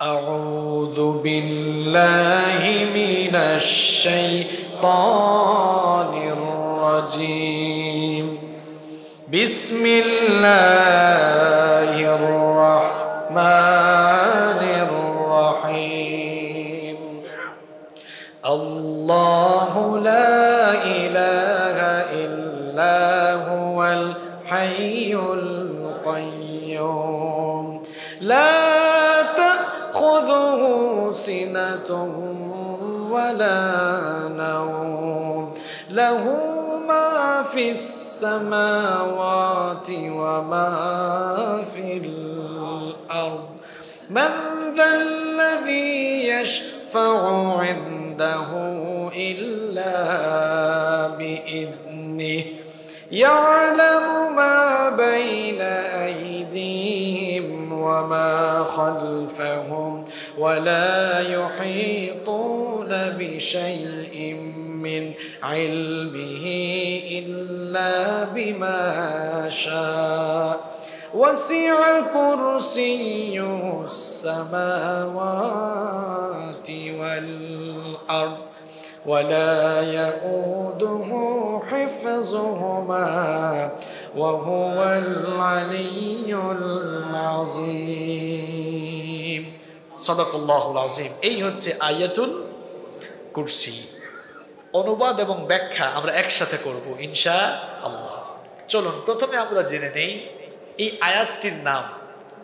أعوذ بالله من الشيطان الرجيم بسم الله الرحمن الرحيم الله لا إله إلا هو الحي القيوم لا تأخذه سنة ولا نوم له ما في السماوات وما في الأرض من ذا الذي يشفع عنده إلا بإذنه يعلم ما بين أيديهم وما خلفهم ولا يحيطون بشيء من علمه إلا بما شاء وسع كرسيه السماوات والأرض ولا يؤوده حفظهما وهو العلي العظيم صدق الله العظيم এই হচ্ছে আয়াতুল কুরসি অনুবাদ এবং ব্যাখ্যা আমরা একসাথে করব ইনশাআল্লাহ। চলুন প্রথমে আমরা জেনে নেই এই আয়াতটির নাম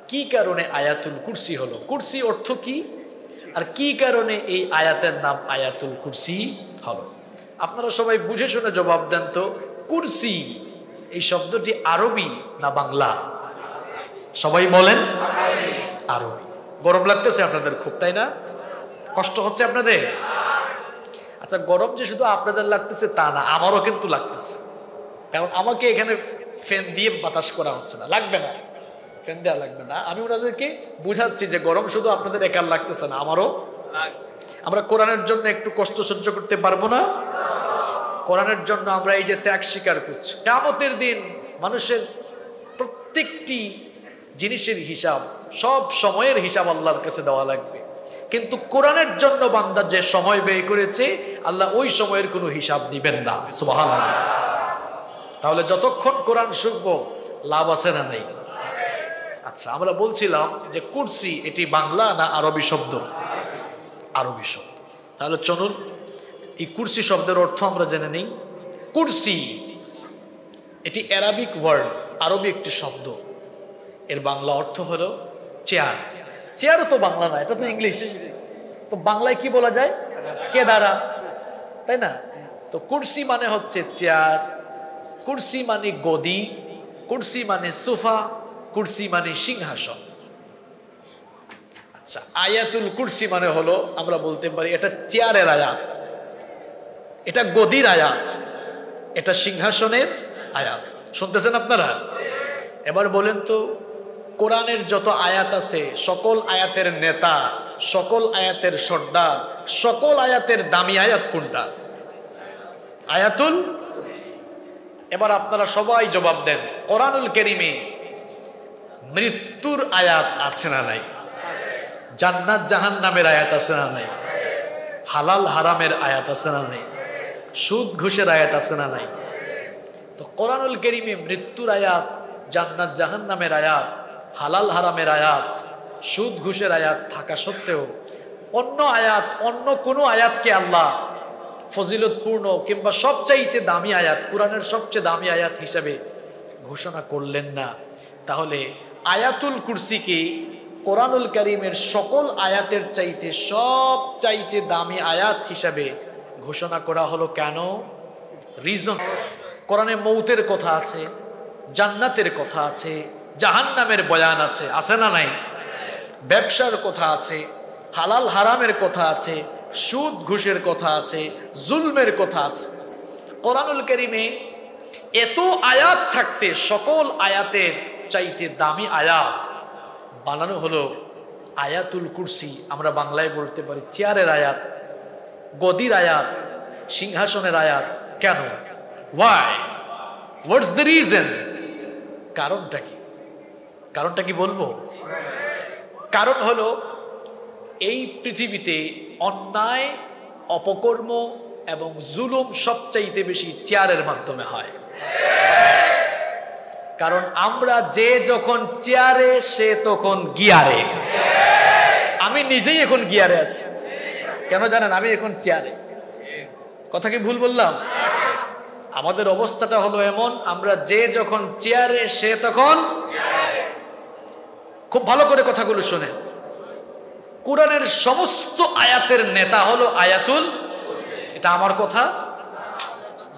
কি কারণে আয়াতুল কুরসি হলো, কুরসি অর্থ কি আর কি কারণে এই আয়াতের নাম আয়াতুল কুরসি হলো। আপনারা সবাই বুঝে শুনে জবাব দেন তো, কুরসি এই শব্দটি আরবি না বাংলা? সবাই বলেন আরবি। গরম লাগতেছে আপনাদের খুব, তাই না? কষ্ট হচ্ছে আপনাদের? আচ্ছা, গরম যে শুধু আপনাদের লাগতেছে তা না, আমারও কিন্তু লাগতেছে, কারণ আমাকে এখানে ফ্যান দিয়ে বাতাস করা হচ্ছে না। লাগবে না, ফ্যান দেওয়া লাগবে না। আমি ওনাদেরকে বুঝাচ্ছি যে গরম শুধু আপনাদের একার লাগতেছে না, আমারও। আমরা কোরআনের জন্য একটু কষ্ট সহ্য করতে পারবো না? কোরআনের জন্য আমরা এই যে ত্যাগ স্বীকার করছি। কিয়ামতের দিন মানুষের প্রত্যেকটি জিনিসের হিসাব, সব সময়ের হিসাব আল্লাহর কাছে দেওয়া লাগবে, কিন্তু কোরআনের জন্য বান্দা যে সময় ব্যয় করেছে আল্লাহ ওই সময়ের কোনো হিসাব দিবেন না। সুবহানাল্লাহ। তাহলে যতক্ষণ কোরআন শুনবো লাভ আছে না নেই? আচ্ছা, আমরা বলছিলাম যে কুরসি এটি বাংলা না আরবি শব্দ? আরবি শব্দ। তাহলে চলুন এই কুরসি শব্দের অর্থ আমরা জেনে নিই। কুরসি এটি অ্যারাবিক ওয়ার্ড, আরবি একটি শব্দ। এর বাংলা অর্থ হলো চেয়ার। চেয়ারও তো বাংলা না, এটা তো ইংলিশ। তো বাংলায় কি বলা যায়? কেদারা, তাই না? তো কুরসি মানে হচ্ছে চেয়ার, কুরসি মানে গদি, কুরসি মানে সোফা, কুরসি মানে সিংহাসন। আচ্ছা, আয়াতুল কুরসি মানে হলো আমরা বলতে পারি এটা চেয়ারের আয়াত, এটা গদির আয়াত, এটা সিংহাসনের আয়াত। শুনতেছেন আপনারা? এবার বলেন তো, কোরআনের যত আয়াত আছে সকল আয়াতের নেতা, সকল আয়াতের সর্দার, সকল আয়াতের দামি আয়াত কোনটা? আয়াতুল। এবার আপনারা সবাই জবাব দেন, কোরআনুল কারীমে মৃত্যুর আয়াত আছে না নাই? জান্নাত জাহান্নামের আয়াত আছে না নাই? হালাল হারামের আয়াত আছে না নাই? সুদ ঘুষের আয়াত আছে না নাই? তো কোরআনুল কারীমে মৃত্যুর আয়াত, জান্নাত জাহান্নামের আয়াত, হালাল হারামের আয়াত, সুদ ঘুষের আয়াত থাকা সত্ত্বেও অন্য আয়াত, অন্য কোনো আয়াতকে আল্লাহ ফজিলতপূর্ণ কিংবা সবচাইতে দামি আয়াত, কোরআনের সবচেয়ে দামি আয়াত হিসাবে ঘোষণা করলেন না। তাহলে আয়াতুল কুরসিকে কোরআনুল কারীমের সকল আয়াতের চাইতে সবচাইতে দামি আয়াত হিসাবে ঘোষণা করা হলো কেন? রিজন, কোরআনে মৌতের কথা আছে, জান্নাতের কথা আছে, জাহান্নামের বয়ান আছে, আছে না নাই? ব্যবসার কথা আছে, হালাল হারামের কথা আছে, সুদ ঘুষের কথা আছে, জুলমের কথা আছে। কোরআনুল কারীমে এত আয়াত থাকতে সকল আয়াতের চাইতে দামি আয়াত বানানো হলো আয়াতুল কুরসি। আমরা বাংলায় বলতে পারি চেয়ারের আয়াত, গদির আয়াত, সিংহাসনের আয়াত। কেন? ওয়াই? What's the reason? কারণটা কি? কারণটা কি বলবো? কারণ হলো এই পৃথিবীতে অন্যায়, অপকর্ম এবং জুলুম সবচাইতে বেশি চেয়ারের মাধ্যমে হয়। কারণ আমরা যে যখন চেয়ারে সে তখন গিয়ারে। আমি নিজেই এখন গিয়ারে আছি, কেন জানেন? আমি এখন চেয়ারে। কথা কি ভুল বললাম? আমাদের অবস্থাটা হলো এমন, আমরা যে যখন চেয়ারে সে তখন। খুব ভালো করে কথাগুলো শোনেন। কোরআনের সমস্ত আয়াতের নেতা হলো আয়াতুল। এটা আমার কথা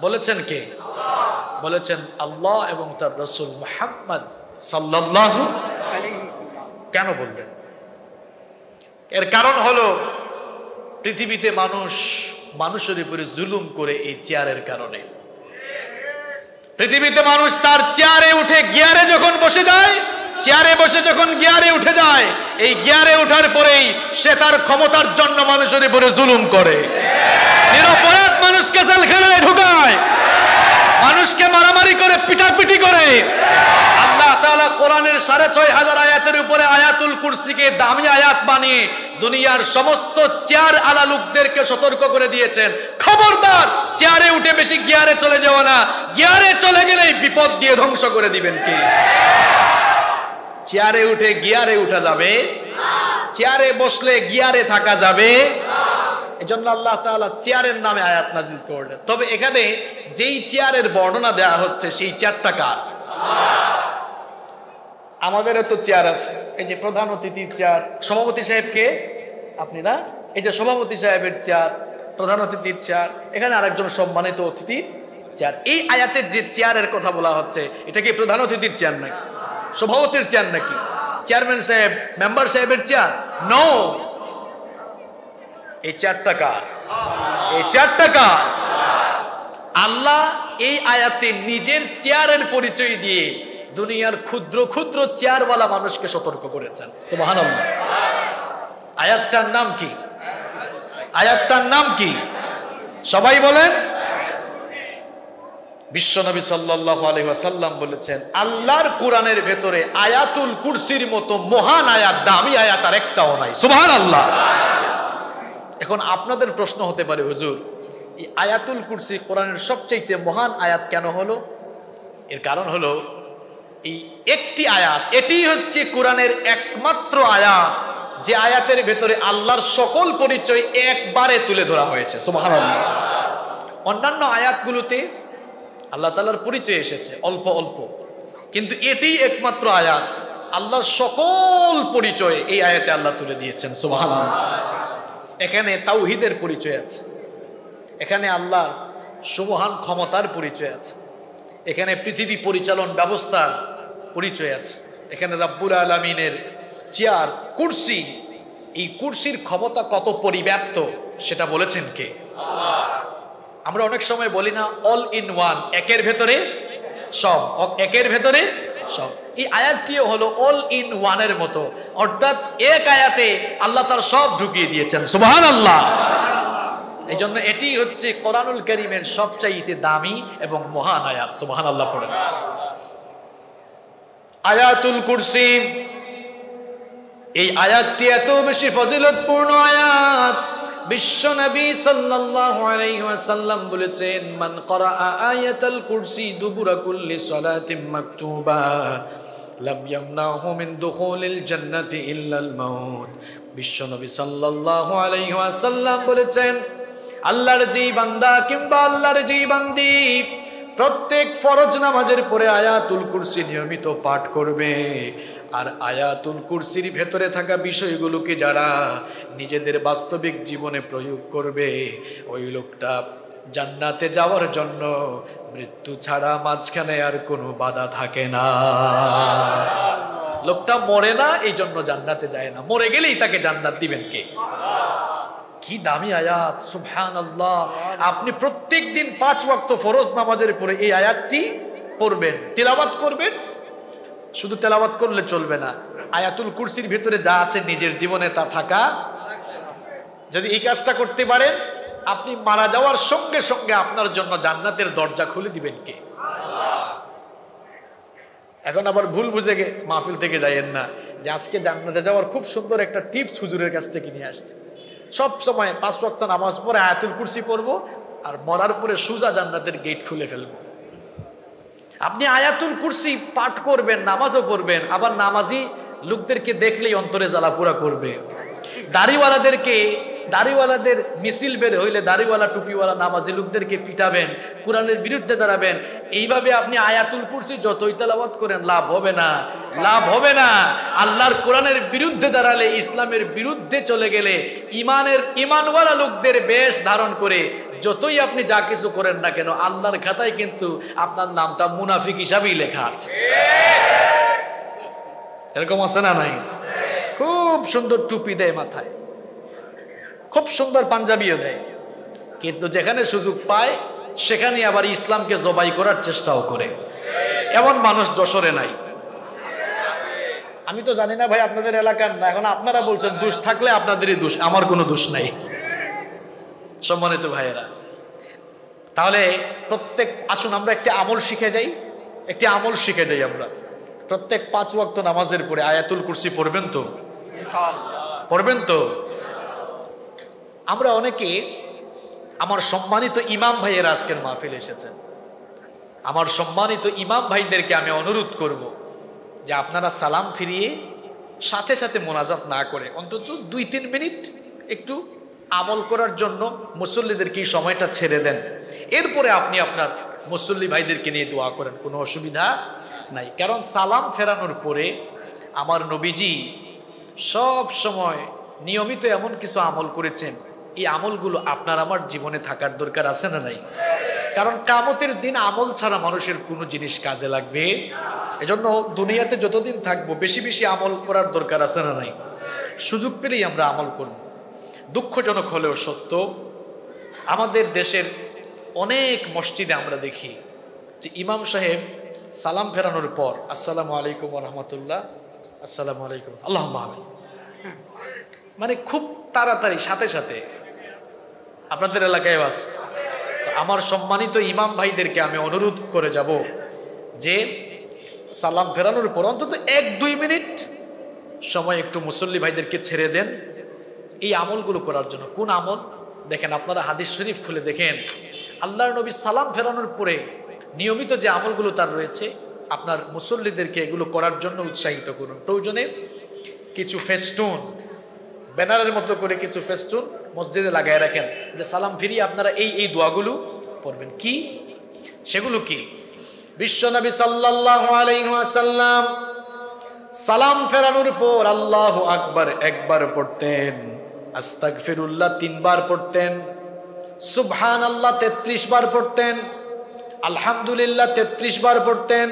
বলেছেন কে? বলেছেন আল্লাহ এবং তার রাসূল মুহাম্মদ সাল্লাল্লাহু আলাইহি ওয়াসাল্লাম। কেন বললেন? এর কারণ হলো পৃথিবীতে মানুষের উপরে জুলুম করে এই চেয়ারের কারণে। পৃথিবীতে মানুষ তার চেয়ারে উঠে গিয়ারে যখন বসে যায়, চেয়ারে বসে যখন গিয়ারে উঠে যায়, এই গিয়ারে ওঠার পরেই সে তার ক্ষমতার জন্য মানুষের উপরে জুলুম করে। নিরপরাধ মানুষকে জেলখানায় ঢুকায়, মানুষকে মারামারি করে, পিটাপিটি করে। আল্লাহ তাআলা কোরআনের ৬৫০০ আয়াতের উপরে আয়াতুল কুরসিকে দামি আয়াত বানিয়ে দুনিয়ার সমস্ত চেয়ার আলা লোকদেরকে সতর্ক করে দিয়েছেন, খবরদার চেয়ারে উঠে বেশি গিয়ারে চলে যাও না, গিয়ারে চলে গেলেই বিপদ দিয়ে ধ্বংস করে দিবেন কে? চেয়ারে উঠে গিয়ারে উঠা যাবে, চেয়ারে বসলে গিয়ারে থাকা যাবে। এজন্য আল্লাহ তাআলা চেয়ারের নামে আয়াত নাযিল করলেন। তবে এখানে যেই চেয়ারের বর্ণনা দেওয়া হচ্ছে সেই চেয়ারটা কার? আমাদেরও তো চেয়ার আছে। এই যে প্রধান অতিথির চেয়ার, সভাপতি সাহেবকে আপনি না, এই যে সভাপতি সাহেবের চেয়ার, প্রধান অতিথির চেয়ার, এখানে আরেকজন সম্মানিত অতিথি চেয়ার। এই আয়াতে যে চেয়ারের কথা বলা হচ্ছে, এটা কি প্রধান অতিথির চেয়ার নাকি সভাপতির চেয়ার নাকি চেয়ারম্যান সাহেব, মেম্বার সাহেবের চেয়ার? নো। এই চেয়ারটা কার? এই চেয়ারটা কার? আল্লাহ এই আয়াতে নিজের চেয়ারের পরিচয় দিয়ে দুনিয়ার ক্ষুদ্র ক্ষুদ্র চেয়ারওয়ালা মানুষকে সতর্ক করেছেন। সুবহানাল্লাহ। আয়াতটার নাম কি? আয়াতটার নাম কি? সবাই বলেন। বিশ্বনবী সাল্লাল্লাহু আলাইহি ওয়াসাল্লাম বলেছেন, আল্লাহর কোরআনের ভেতরে আয়াতুল কুরসির মতো মহান আয়াত, দামি আয়াত আর একটাও নাই। সুবহানাল্লাহ। এখন আপনাদের প্রশ্ন হতে পারে, হুজুর এই আয়াতুল কুরসি কোরআনের সবচেয়ে মহান আয়াত কেন হলো? এর কারণ হলো এই একটি আয়াত, এটি হচ্ছে কোরআনের একমাত্র আয়াত যে আয়াতের ভেতরে আল্লাহর সকল পরিচয় একবারে তুলে ধরা হয়েছে। সুবহানাল্লাহ। অন্যান্য আয়াতগুলোতে আল্লাহ তাআলার পরিচয় এসেছে অল্প অল্প, কিন্তু এটি একমাত্র আয়াত আল্লাহর সকল পরিচয় এই আয়াতে আল্লাহ তুলে দিয়েছেন। সুবহানাল্লাহ। এখানে তাওহীদের পরিচয় আছে, এখানে আল্লাহর সুবহান ক্ষমতার পরিচয় আছে, এখানে পৃথিবী পরিচালন ব্যবস্থার পরিচয় আছে, এখানে রাব্বুল আলামিনের চেয়ার, কুরসি, এই কুরসির ক্ষমতা কত পরিব্যাপ্ত সেটা বলেছেন কে? আল্লাহ। আমরা অনেক সময় বলি না অল ইন ওয়ান, একের ভেতরে সব, একের ভেতরে সব। এই আয়াতটিও হলো অল ইন ওয়ানের মতো, অর্থাৎ এক আয়াতে আল্লাহ তার সব ঢুকিয়ে দিয়েছেন। সুবহানাল্লাহ। এই জন্য এটি হচ্ছে কোরআনুল কারীমের সবচাইতে দামি এবং মহান আয়াত। সুবহানাল্লাহ পড়েন। আয়াতুল কুরসি, এই আয়াতটি এত বেশি ফজিলতপূর্ণ আয়াত, বিশ্ব নবী সাল্লাল্লাহু আলাইহি ওয়াসাল্লাম বলেছেন, মান ক্বারাআ আয়াতাল কুরসি দুবুরা কুল্লি সালাতিন মাকতুবা লাম ইয়ামনাহু মিন দুখুলিল জান্নাতি ইল্লাল মাউত। বিশ্ব নবী সাল্লাল্লাহু আলাইহি ওয়াসাল্লাম বলেছেন, আল্লাহর যেই বান্দা কিংবা আল্লাহর যেই বান্দি প্রত্যেক ফরজ নামাজের পরে আয়াতুল কুরসি নিয়মিত পাঠ করবে, আর আয়াতুল কুরসির ভেতরে থাকা বিষয়গুলোকে যারা নিজেদের বাস্তবিক জীবনে প্রয়োগ করবে, ওই লোকটা জান্নাতে যাওয়ার জন্য মৃত্যু ছাড়া মাঝখানে আর কোনো বাধা থাকে না। লোকটা মরে না, এই জন্য জান্নাতে যায় না, মরে গেলেই তাকে জান্নাত দিবেন কে? কি দামি আয়াত! সুবহানাল্লাহ। আপনি প্রত্যেক দিন 5 ওয়াক্ত ফরজ নামাজের পরে এই আয়াতটি পড়বেন, তিলাওয়াত করবেন। শুধু তেলাওয়াত করলে চলবে না, আয়াতুল কুরসির ভিতরে যা আছে নিজের জীবনে তা থাকা। যদি এই কাজটা করতে পারেন, আপনি মারা যাওয়ার সঙ্গে সঙ্গে আপনার জন্য জান্নাতের দরজা খুলে দিবেন কে? আল্লাহ। এখন আবার ভুল বুঝে মাহফিল থেকে যাইয়েন না যে আজকে জান্নাতে যাওয়ার খুব সুন্দর একটা টিপস হুজুরের কাছ থেকে নিয়ে আসছে। সব সময় 5 ওয়াক্ত নামাজ পড়ে আয়াতুল কুরসি পড়বো, আর মরার পরে সোজা জান্নাতের গেট খুলে ফেলবো। আপনি আয়াতুল কুরসি পাঠ করবেন, নামাজও পড়বেন, আবার নামাজি লোকদেরকে দেখলেই অন্তরে জ্বালা পোড়া করবে। দাড়িওয়ালাদের মিছিল বের হইলে দাড়িওয়ালা টুপিওয়ালা নামাজি লোকদেরকে পিটাবেন, কোরআনের বিরুদ্ধে দাঁড়াবেন। এইভাবে আপনি আয়াতুল কুরসি যতই তেলাওয়াত করেন লাভ হবে না, লাভ হবে না। আল্লাহর কোরআনের বিরুদ্ধে দাঁড়ালে, ইসলামের বিরুদ্ধে চলে গেলে, ইমানওয়ালা লোকদের বেশ ধারণ করে যতই আপনি যা কিছু করেন না কেন, আল্লাহর খাতায় কিন্তু আপনার নামটা মুনাফিক হিসাবেই লেখা আছে। এরকম আছে না নাই? খুব সুন্দর টুপি দেয় মাথায়, খুব সুন্দর পাঞ্জাবিও দেয়, কিন্তু যেখানে সুযোগ পায় সেখানে আবার ইসলামকে জবাই করার চেষ্টাও করে। এমন মানুষ যশোরে নাই। আমি তো জানি না ভাই আপনাদের এলাকার না, এখন আপনারা বলছেন দোষ থাকলে আপনাদেরই দোষ, আমার কোনো দোষ নাই। সম্মানিত ভাইয়েরা, তাহলে আসুন আমরা একটি আমল শিখে যাই। আমরা প্রত্যেক 5 ওয়াক্ত নামাজের পরে আয়াতুল কুরসি পড়বেন তো? আমরা অনেকে, আমার সম্মানিত ইমাম ভাইয়েরা আজকের মাহফিলে এসেছেন, আমার সম্মানিত ইমাম ভাইদেরকে আমি অনুরোধ করব যে আপনারা সালাম ফিরিয়ে সাথে সাথে মোনাজাত না করে অন্তত 2-3 মিনিট একটু আমল করার জন্য মুসল্লিদেরকে এই সময়টা ছেড়ে দেন। এরপরে আপনি আপনার মুসল্লি ভাইদেরকে নিয়ে দোয়া করেন, কোনো অসুবিধা নাই। কারণ সালাম ফেরানোর পরে আমার নবীজি সব সময় নিয়মিত এমন কিছু আমল করেছেন, এই আমলগুলো আপনার আমার জীবনে থাকার দরকার আছে না নাই? কারণ কিয়ামতের দিন আমল ছাড়া মানুষের কোনো জিনিস কাজে লাগবে। এজন্য দুনিয়াতে যতদিন থাকবো বেশি বেশি আমল করার দরকার আছে না নাই? সুযোগ পেলেই আমরা আমল করব। দুঃখজনক হলেও সত্য, আমাদের দেশের অনেক মসজিদে আমরা দেখি যে ইমাম সাহেব সালাম ফেরানোর পর আসসালামু আলাইকুম ওয়া রাহমাতুল্লাহ, আসসালামু আলাইকুম, আল্লাহুম্মা আমিন, মানে খুব তাড়াতাড়ি সাথে সাথে। আপনাদের এলাকায় আছে তো? আমার সম্মানিত ইমাম ভাইদেরকে আমি অনুরোধ করে যাব যে সালাম ফেরানোর পর অন্তত 1-2 মিনিট সময় একটু মুসল্লি ভাইদেরকে ছেড়ে দেন এই আমলগুলো করার জন্য। কোন আমল? দেখেন, আপনারা হাদিস শরীফ খুলে দেখেন, আল্লাহর নবী সালাম ফেরানোর পরে নিয়মিত যে আমলগুলো তার রয়েছে, আপনার মুসল্লিদেরকে এগুলো করার জন্য উৎসাহিত করুন। প্রয়োজনে কিছু ফেস্টুন, ব্যানারের মতো করে কিছু ফেস্টুন মসজিদে লাগায় রাখেন যে সালাম ফিরিয়ে আপনারা এই দোয়াগুলো পড়বেন। কি সেগুলো? কি? বিশ্বনবী সাল্লাল্লাহু আলাইহি ওয়াসাল্লাম সালাম ফেরানোর পর আল্লাহু আকবার 1 বার পড়তেন, আস্তাগফিরুল্লাহ 3 বার পড়তেন, সুবহানাল্লাহ 33 বার পড়তেন, আলহামদুলিল্লাহ 33 বার পড়তেন,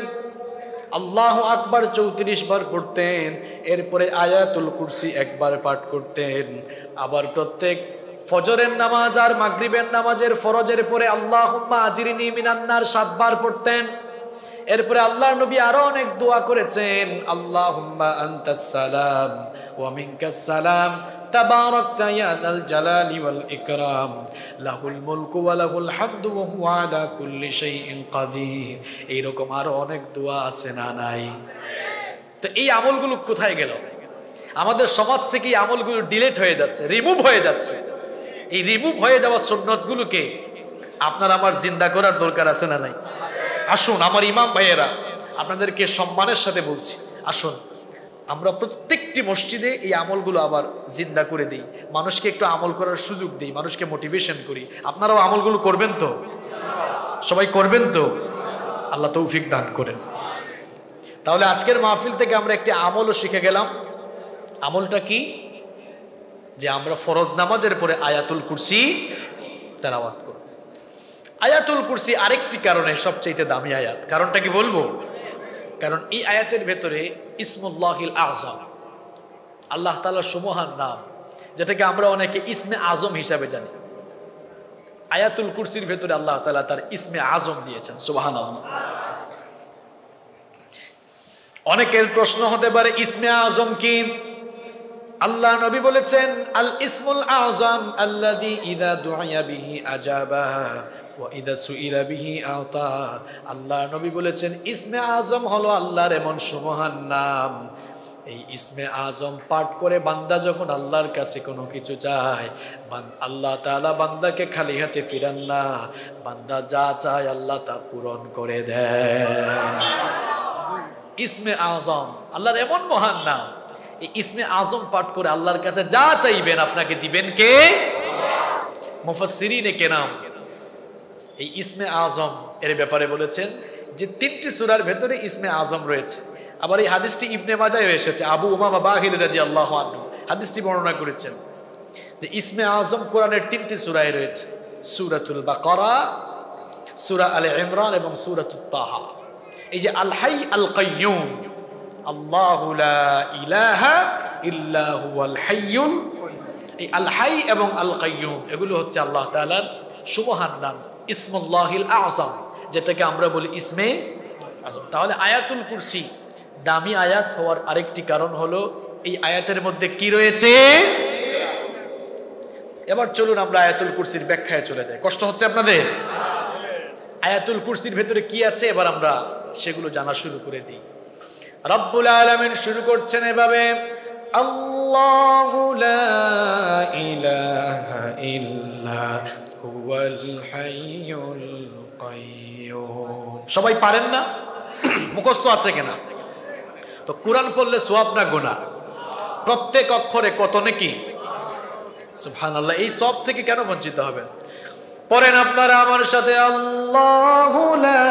আল্লাহু আকবার 34 বার পড়তেন। এরপরে আয়াতুল কুরসি 1 বার পাঠ করতেন। আবার প্রত্যেক ফজরের নামাজ আর মাগরিবের নামাজের ফরজের পরে আল্লাহুম্মা আজিরনি মিনান নার 7 বার পড়তেন। এরপরে আল্লাহর নবী আরো অনেক দোয়া করেছেন, আল্লাহুম্মা আনতাস সালাম ওয়া মিনকাস সালাম তাবারাকতা ইয়া যাল জালালি ওয়াল ইকরাম লাহুল মুলকু ওয়া লাহুল হামদু ওয়া হুয়া আলা কুল্লি শাইইন কাদির। এইরকম আরো অনেক দোয়া আছে না নাই? তো এই আমলগুলো কোথায় গেল? আমাদের সমাজ থেকে এই আমলগুলো ডিলিট হয়ে যাচ্ছে, রিমুভ হয়ে যাচ্ছে। এই রিমুভ হয়ে যাওয়া সুন্নতগুলোকে আপনার আমার জিন্দা করার দরকার আছে না নাই? আসুন আমার ইমাম ভাইয়েরা, আপনাদেরকে সম্মানের সাথে বলছি, আসুন আমরা প্রত্যেকটি মসজিদে এই আমলগুলো আবার জিন্দা করে দিই, মানুষকে একটু আমল করার সুযোগ দিই, মানুষকে মোটিভেশন করি। আপনারাও আমলগুলো করবেন তো? সবাই করবেন তো? আল্লাহ তৌফিক দান করেন। তাহলে আজকের মাহফিল থেকে আমরা একটি আমলও শিখে গেলাম। আমলটা কি? যে আমরা ফরজ নামাজের পরে আয়াতুল কুরসি তেলাওয়াত করব। আয়াতুল কুরসি আরেকটি কারণে সবচেয়ে দামি আয়াত। কারণটা কি বলবো? কারণ এই আয়াতের ভেতরে ইসমুল্লাহিল আযম, আল্লাহ তাআলার সুমহান নাম, যেটাকে আমরা অনেকে ইসমে আজম হিসাবে জানি। আয়াতুল কুরসির ভেতরে আল্লাহ তাআলা তার ইসমে আজম দিয়েছেন। সুবহানাল্লাহ। অনেকের প্রশ্ন হতে পারে ইসমে আজম কি? আল্লাহ নবী বলেছেন, আল ইসমুল আযম আল্লাযী ইযা দুইয়া বিহি আজাবা ওয়া ইযা সুইলা বিহি আতা। আল্লাহ নবী বলেছেন ইসমে আযম হলো আল্লাহর এমন সুমহান নাম, এই ইসমে আজম পাঠ করে বান্দা যখন আল্লাহর কাছে কোনো কিছু চায়, আল্লাহ তাআলা বান্দাকে খালি হাতে ফিরান না, বান্দা যা চায় আল্লাহ তা পূরণ করে দেন। ইসমে আজম আল্লাহর এমন মহান নাম, এই ইসমে আজম পাঠ করে আল্লাহর কাছে যা চাইবেন আপনাকে দিবেন কে? মুফাসসিরিনে কেরাম এই ইসমে আজম এর ব্যাপারে বলেছেন যে 3টি সূরার ভেতরে ইসমে আজম রয়েছে। আবার এই হাদিসটি ইবনে মাজায় এসেছে, আবু উমামা বাহির রাদিয়াল্লাহু আনহু হাদিসটি বর্ণনা করেছেন যে ইসমে আজম কোরআনের 3টি সূরায় রয়েছে, সূরাতুল বাকারা, সূরা আলে ইমরান এবং সূরাতুত তাহা। এই যে আল হাই আল কাইয়ুম, আল্লাহু লা ইলাহা ইল্লা হুয়াল হাইয়ুল, এই আল হাই এবং আল কাইয়ুম এগুলো হচ্ছে আল্লাহ তাআলার সুবহান নাম, ইসমুল্লাহিল আযম, যেটাকে আমরা বলি ইসমে আজম। তাহলে আয়াতুল কুরসি দামি আয়াত হওয়ার আরেকটি কারণ হলো এই আয়াতের মধ্যে কি রয়েছে। এবার চলুন আমরা আয়াতুল কুরসির ব্যাখ্যায় চলে যাই। কষ্ট হচ্ছে আপনাদের? আয়াতুল কুরসির ভেতরে কি আছে এবার আমরা সেগুলো জানা শুরু করে দিই। রব্বুল আলামিন শুরু করছেন এভাবে, আল্লাহু লা ইলাহা ইল্লা হুয়াল হাইয়ুল কাইয়ুম। সবাই পারেন না? মুখস্থ আছে কিনা? তো কোরআন পড়লে সওয়াব না গুনাহ? প্রত্যেক অক্ষরে কত নেকি? সুবহানাল্লাহ। এই সওয়াব থেকে কেন বঞ্চিত হবে? পড়েন আপনারা আমার সাথে, আল্লাহু লা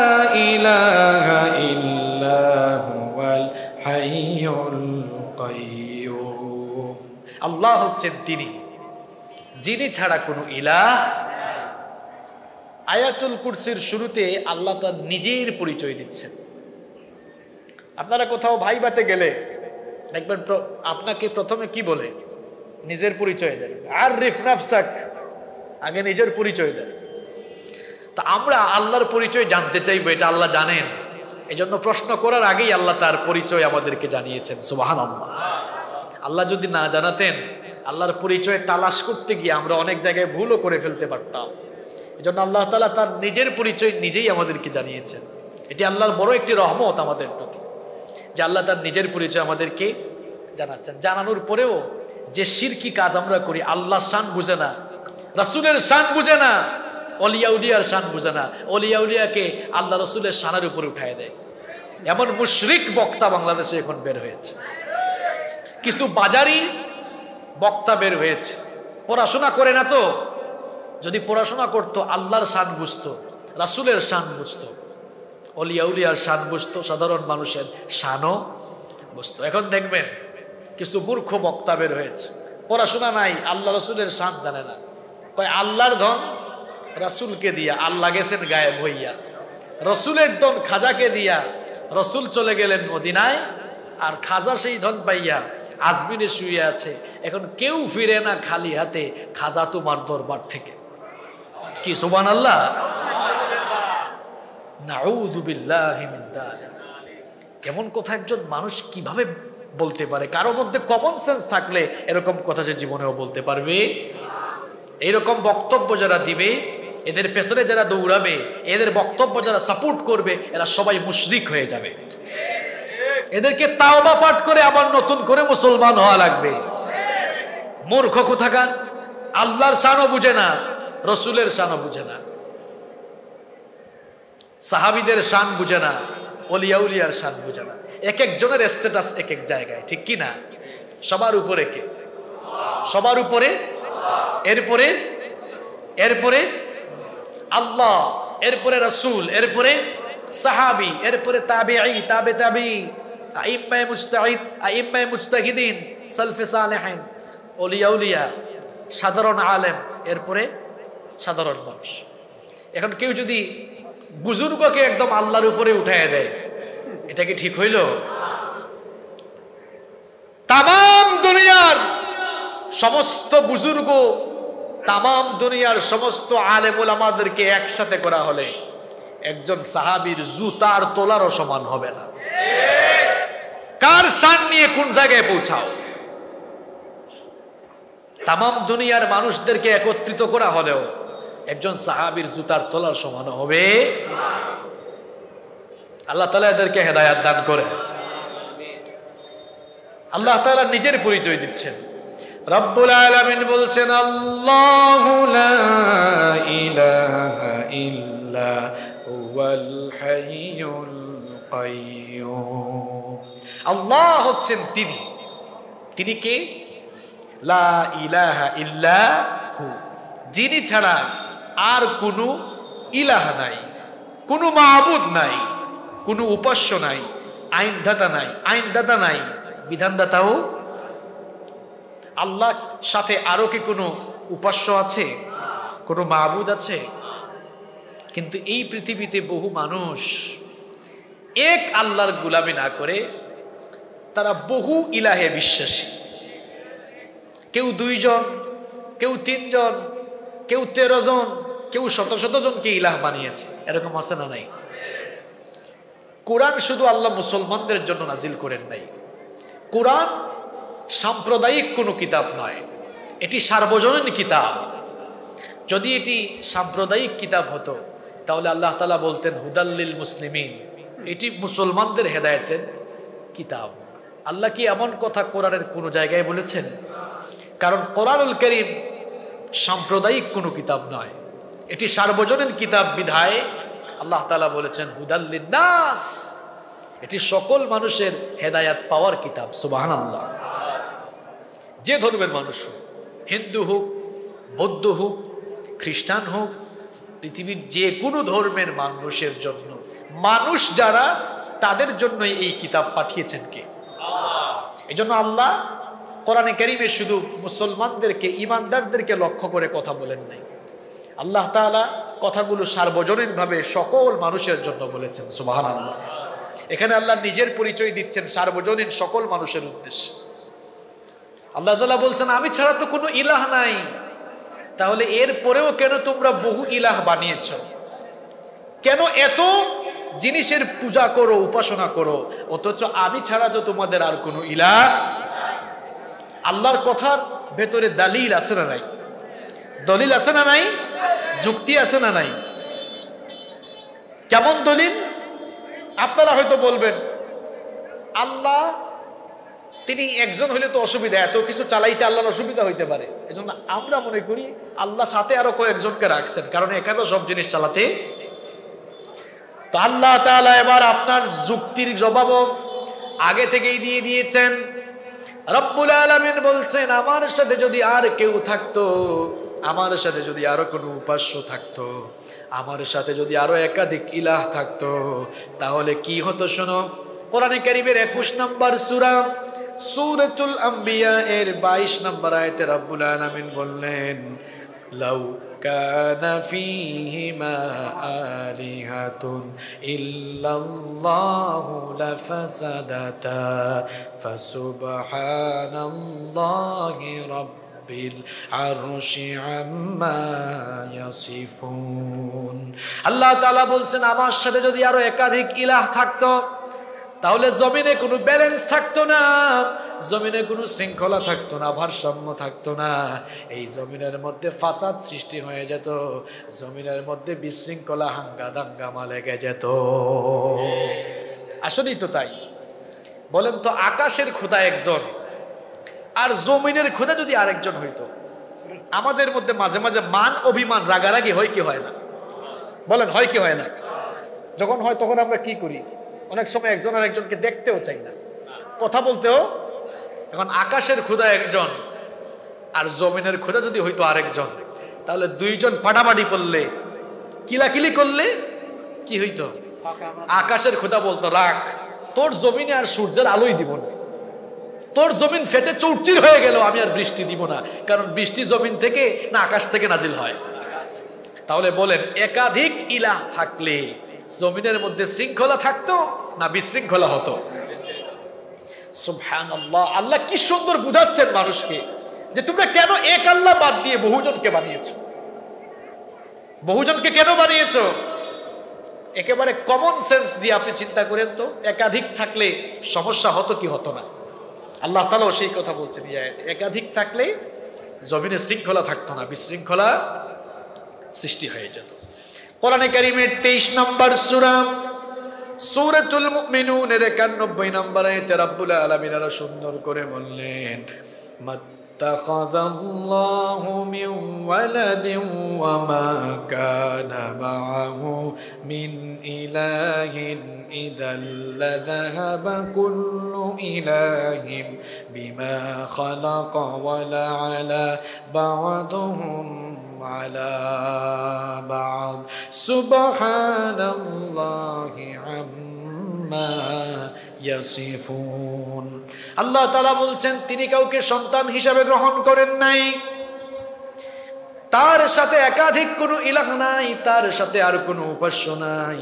ইলাহা ইল্লা হুয়াল হাইয়ুল কাইয়ুম। আল্লাহ হচ্ছেন তিনি, যিনি ছাড়া কোনো ইলাহ। আয়াতুল কুরসির শুরুতে আল্লাহ তার নিজের পরিচয় দিচ্ছেন। আপনারা কোথাও ভাইবাতে গেলে দেখবেন আপনাকে প্রথমে কি বলে? নিজের পরিচয় দেন, আরিফ নাফসাক, আগে নিজের পরিচয় দেন। তা আমরা আল্লাহর পরিচয় জানতে চাইবো, এটা আল্লাহ জানেন, এজন্য প্রশ্ন করার আগেই আল্লাহ তার পরিচয় আমাদেরকে জানিয়েছেন। সুবহানাল্লাহ। আল্লাহ যদি না জানাতেন, আল্লাহর পরিচয় তালাশ করতে গিয়ে আমরা অনেক জায়গায় ভুলও করে ফেলতে পারতাম। এজন্য আল্লাহ তাআলা তার নিজের পরিচয় নিজেই আমাদেরকে জানিয়েছেন। এটি আল্লাহর বড় একটি রহমত আমাদের প্রতি, যে আল্লাহ তার নিজের পরিচয় আমাদেরকে জানাচ্ছেন। জানানোর পরেও যে শিরকি কাজ আমরা করি, আল্লাহর শান বুঝে না, রাসূলের শান বুঝে না, অলিয়া উলিয়ার শান বুঝে না, অলিয়া উলিয়াকে আল্লাহ রাসূলের শানের উপরে উঠায় দেয়, এমন মুশরিক বক্তা বাংলাদেশে এখন বের হয়েছে। কিছু বাজারি বক্তা বের হয়েছে, পড়াশোনা করে না তো। যদি পড়াশোনা করতো, আল্লাহর শান বুঝতো, রাসূলের শান বুঝতো, অলিয়া উলিয়ার শান বুঝতো, সাধারণ মানুষের শানও বুঝতো। এখন দেখবেন কিছু মূর্খ বক্তা বের হয়েছে, পড়াশোনা নাই, আল্লাহ রাসূলের শান জানে না। কয় আল্লাহর ধন রাসূলকে দিয়া, আল্লাহ গেছেন গায়েব হইয়া। রাসূলের ধন খাজাকে দিয়া, রাসূল চলে গেলেন মদিনায়, আর খাজা সেই ধন পাইয়া আজমিনে শুয়ে আছে। এখন কেউ ফিরে না খালি হাতে, খাজা তোমার দরবার থেকে। কি সুবহানাল্লাহ, নাউযু বিল্লাহি মিন যালিক। এমন কথা একজন মানুষ কিভাবে বলতে পারে? কারো মধ্যে কমন সেন্স থাকলে এরকম কথা যে জীবনেও বলতে পারবে? এইরকম বক্তব্য যারা দিবে, এদের পেছনে যারা দৌড়াবে, এদের বক্তব্য যারা সাপোর্ট করবে, এরা সবাই মুশরিক হয়ে যাবে। এদেরকে তাওবা পাঠ করে আবার নতুন করে মুসলমান হওয়া লাগবে। মূর্খ কোথাকার, আল্লাহর শানও বুঝে না, রাসূলের শানও বুঝে না, সাহাবীদের শান বুঝে না, অলিয়া উলিয়ার শান বুঝে না। এক একজনের স্ট্যাটাস এক এক জায়গায়, ঠিক কি না? সবার উপরে কে? সবার উপরে, এরপরে এরপরে আল্লাহ, এরপরে রাসূল, এরপরে সাহাবী, এরপরে তাবিঈ, তাবে তাবিঈ, আইম্মায়ে মুজতাহিদ, আইম্মায়ে মুজতাহিদিন, সালফে সালেহিন, অলিয়া উলিয়া, সাধারণ আলেম, এরপরে সাধারণ মানুষ। এখন কেউ যদি বুজুর্গকে একদম আল্লাহর উপরে উঠায় দেয়, এটা কি ঠিক হইল? তামাম দুনিয়ার সমস্ত বুজুর্গ, তামাম দুনিয়ার সমস্ত আলেম ওলামাদেরকে একসাথে করা হলে একজন সাহাবীর জুতার তোলারও সমান হবে না। কার শান নিয়ে কোন জায়গায় পৌঁছাও? তামাম দুনিয়ার মানুষদেরকে একত্রিত করা হলেও একজন সাহাবীর জুতার তোলার সমান হবে। আল্লাহ তাআলা এদেরকে হেদায়েত দান করেন। আল্লাহ তাআলা নিজের পরিচয় দিচ্ছেন। রব্বুল আলামিন বলছেন আল্লাহু লা ইলাহা ইল্লা হুয়াল হাইয়ুল কাইয়্যুম। আল্লাহ হচ্ছেন তিনি। তিনি কে? লা ইলাহা ইল্লা হু, যিনি ছাড়া আর কোনো ইলাহ নাই, কোনো মাবুদ নাই, কোনো উপাস্য নাই, আইনদাতা নাই, বিধানদাতাও। আল্লাহ সাথে আরো কি কোনো উপাস্য আছে, কোনো মাবুদ আছে? কিন্তু এই পৃথিবীতে বহু মানুষ এক আল্লাহর গোলামি না করে তারা বহু ইলাহে বিশ্বাসী। কেউ 2 জন, কেউ 3 জন, কেউ 13 জন, কেউ শত শত জনকে ইলাহ বানিয়েছে। এরকম আছে না নাই? কোরআন শুধু আল্লাহ মুসলমানদের জন্য নাজিল করেন নাই। কোরআন সাম্প্রদায়িক কোনো কিতাব নয়, এটি সার্বজনীন কিতাব। যদি এটি সাম্প্রদায়িক কিতাব হতো তাহলে আল্লাহ তাআলা বলতেন হুদাল্লিল মুসলিমিন, এটি মুসলমানদের হেদায়েতের কিতাব। আল্লাহ কি এমন কথা কোরআনের কোনো জায়গায় বলেছেন? কারণ কোরআনুল কারীম সাম্প্রদায়িক কোনো কিতাব নয়, এটি সার্বজনীন কিতাব বিধায় আল্লাহ তাআলা বলেছেন হুদাল্লিন নাস, এটি সকল মানুষের হেদায়েত পাওয়ার কিতাব। সুবহানাল্লাহ। যে ধর্মের মানুষ হোক, হিন্দু হোক, বৌদ্ধ হোক, খ্রিস্টান হোক, পৃথিবীর যে কোনো ধর্মের মানুষের জন্য, মানুষ যারা, তাদের জন্যই এই কিতাব পাঠিয়েছেন কে? এই জন্য আল্লাহ কোরআনে কারীমে শুধু মুসলমানদেরকে, ঈমানদারদেরকে লক্ষ্য করে কথা বলেন নাই। আল্লাহ তাআলা কথাগুলো সার্বজনীনভাবে সকল মানুষের জন্য বলেছেন। সুবহানাল্লাহ। এখানে আল্লাহ নিজের পরিচয় দিচ্ছেন সার্বজনীন সকল মানুষের উদ্দেশ্যে। আল্লাহ তাআলা বলছেন আমি ছাড়া তো কোনো ইলাহ নাই, তাহলে এর পরেও কেন তোমরা বহু ইলাহ বানিয়েছ? কেন এত জিনিসের পূজা করো, উপাসনা করো, অথচ আমি ছাড়া তো তোমাদের আর কোনো ইলাহ? আল্লাহর কথার ভেতরে দলিল আছে না নাই? দলিল আছে না নাই? যুক্তি আছে না নাই? কেমন দলিল? আপনারা হয়তো বলবেন আল্লাহ তিনি একজন হইলে তো অসুবিধা, এত কিছু চালাইতে আল্লাহর অসুবিধা হইতে পারে। এজন্য আমরা মনে করি আল্লাহ সাথে আরো কয়েকজনকে রাখছেন, কারণ একা তো সব জিনিস চালাতে। তো আল্লাহ তাআলা এবার আপনার যুক্তির জবাবও আগে থেকেই দিয়ে দিয়েছেন। রব্বুল আলামিন বলছেন আমার সাথে যদি আর কেউ থাকতো, আমার সাথে যদি আরো কোনো উপাস্য থাকতো, আমার সাথে যদি আরো একাধিক ইলাহ থাকতো, তাহলে কি হতো শোনো। কোরআনে কারীমের 21 নম্বর সূরা সূরাতুল আম্বিয়া এর 22 নম্বর আয়াতে রব্বুল আলামিন বললেন লাউ কানা ফীহিমা আলিহাতুন ইল্লাল্লাহু লাফাসাদাতা ফাসুবহানাল্লাহি রাব্বিল আরশি আম্মা ইয়াসিফুন। আল্লাহ তাআলা বলছেন আমার সাথে যদি আরো একাধিক ইলাহ থাকতো তাহলে জমিনে কোনো ব্যালেন্স থাকতো না, জমিনে কোনো শৃঙ্খলা থাকতো না, ভারসাম্য থাকতো না। এই জমিনের মধ্যে ফাসাদ সৃষ্টি হয়ে যেত, জমিনের মধ্যে বিশৃঙ্খলা, হাঙ্গামা লেগে যেত। আসলেই তো তাই। বলেন তো আকাশের খোদা একজন আর জমিনের খোদা যদি আরেকজন হইতো, আমাদের মধ্যে মাঝে মাঝে মান অভিমান রাগারাগি হয় কি হয় না? বলেন হয় কি হয় না? যখন হয় তখন আমরা কি করি? অনেক সময় একজন আর একজনকে দেখতেও চাই না, কথা বলতেও। এখন আকাশের খোদা একজন আর জমিনের খোদা যদি হইতো আরেকজন, তাহলে 2 জন পাটাপাটি করলে, কিলাকিলি করলে কি হইতো? আকাশের খোদা বলতো রাখ, তোর জমিনে আর সূর্যের আলোই দিব না, তোর জমিন ফেটে চৌচির হয়ে গেল, আমি আর বৃষ্টি দিব না, কারণ বৃষ্টি জমিন থেকে না আকাশ থেকে নাজিল হয়। তাহলে বলেন একাধিক ইলাহ থাকলে জমিনের মধ্যে শৃঙ্খলা থাকতো না বিশৃঙ্খলা হতো? সুবহানাল্লাহ। আল্লাহ কি সুন্দর বুঝাচ্ছেন মানুষকে যে তোমরা কেন এক আল্লাহ বাদ দিয়ে বহুজনকে বানিয়েছো। বহুজনকে কেন বানিয়েছো? একেবারে কমন সেন্স দিয়ে আপনি চিন্তা করেন তো, একাধিক থাকলে সমস্যা হতো কি হতো না? আল্লাহ তাআলাও সেই কথা বলছেন এই আয়াতে, একাধিক থাকলে জমিনে শৃঙ্খলা থাকতো না, বিশৃঙ্খলা সৃষ্টি হয়ে যেত। কোরআনে কারীমের 23 নম্বর সূরা সূরাতুল মুমিনুনের 91 নম্বর আয়াতে রব্বুল আলামিন আরো সুন্দর করে বললেন, মাত্তাখাযাল্লাহু মিন ওয়ালাদিন ওয়া মা কানা মাআহু মিন ইলাহিন ইযাল লাযাহাবা কুল্লু ইলাহিন বিমা খালাকা ওয়া লা'আলা বা'দুহুম على بعض سبحان الله عما يصفون। আল্লাহ তাআলা বলছেন তিনি কাউকে সন্তান হিসাবে গ্রহণ করেন নাই, তার সাথে একাধিক কোনো ইলাহ নাই, তার সাথে আর কোনো উপাস্য নাই।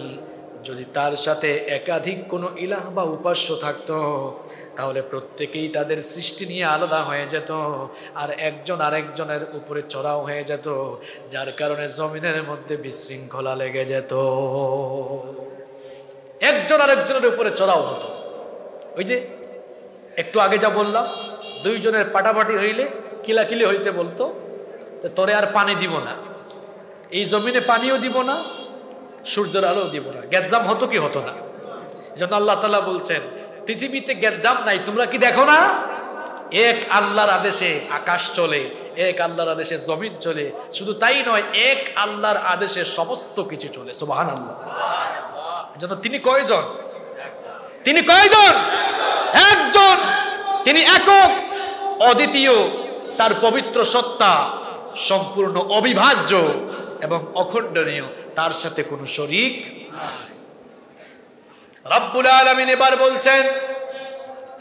যদি তার সাথে একাধিক কোনো ইলাহ বা উপাস্য থাকতো তাহলে প্রত্যেকেই তাদের সৃষ্টি নিয়ে আলাদা হয়ে যেত, আর একজন আরেকজনের উপরে চড়াও হয়ে যেত, যার কারণে জমিনের মধ্যে বিশৃঙ্খলা লেগে যেত, একজন আরেকজনের উপরে চড়াও হতো। ওই যে একটু আগে যা বললাম, দুইজনের পাটাপাটি হইলে কিলাকিলি হইতে বলতো, তোরে আর পানি দিব না, এই জমিনে পানিও দিব না, সূর্যের আলো দিব না, গ্যাজ্জাম হতো কি হতো না? এজন্য আল্লাহ তাআলা বলছেন পৃথিবীতে গ্যাজ্জাম নাই, তোমরা কি দেখো না? এক আল্লাহর আদেশে আকাশ চলে, এক আল্লাহর আদেশে জমিন চলে, শুধু তাই নয়, এক আল্লাহর আদেশে সমস্ত কিছু চলে। সুবহানাল্লাহ। এজন্য তিনি কয়জন? তিনি কয়জন? একজন। তিনি একক, অদ্বিতীয়, তার পবিত্র সত্তা সম্পূর্ণ অবিভাজ্য এবং অখণ্ডনীয়, তার সাথে কোনো শরীক নাই। রব্বুল আলামিন এবার বলছেন,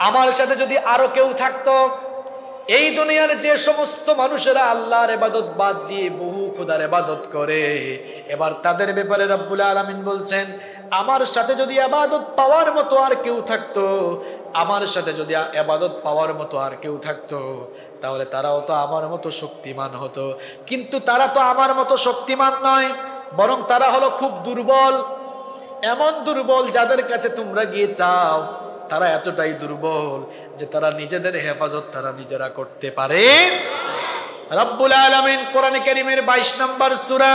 আমার সাথে যদি আরো কেউ থাকতো, এই দুনিয়ার যে সমস্ত মানুষেরা আল্লাহর ইবাদত বাদ দিয়ে বহু খোদার ইবাদত করে, এবার তাদের ব্যাপারে রব্বুল আলামিন বলছেন, আমার সাথে যদি ইবাদত পাওয়ার মতো আর কেউ থাকতো, আমার সাথে যদি ইবাদত পাওয়ার মতো আর কেউ থাকতো, তাহলে তারাও তো আমার মতো শক্তিমান হতো। কিন্তু তারা তো আমার মতো শক্তিমান নয়, বরং তারা হলো খুব দুর্বল। এমন দুর্বল যাদের কাছে তোমরা গিয়ে চাও, তারা এতটাই দুর্বল যে তারা নিজেদের হেফাজত তারা নিজেরা করতে পারে। রব্বুল আলামিন কোরআন কারীমের 22 নম্বর সূরা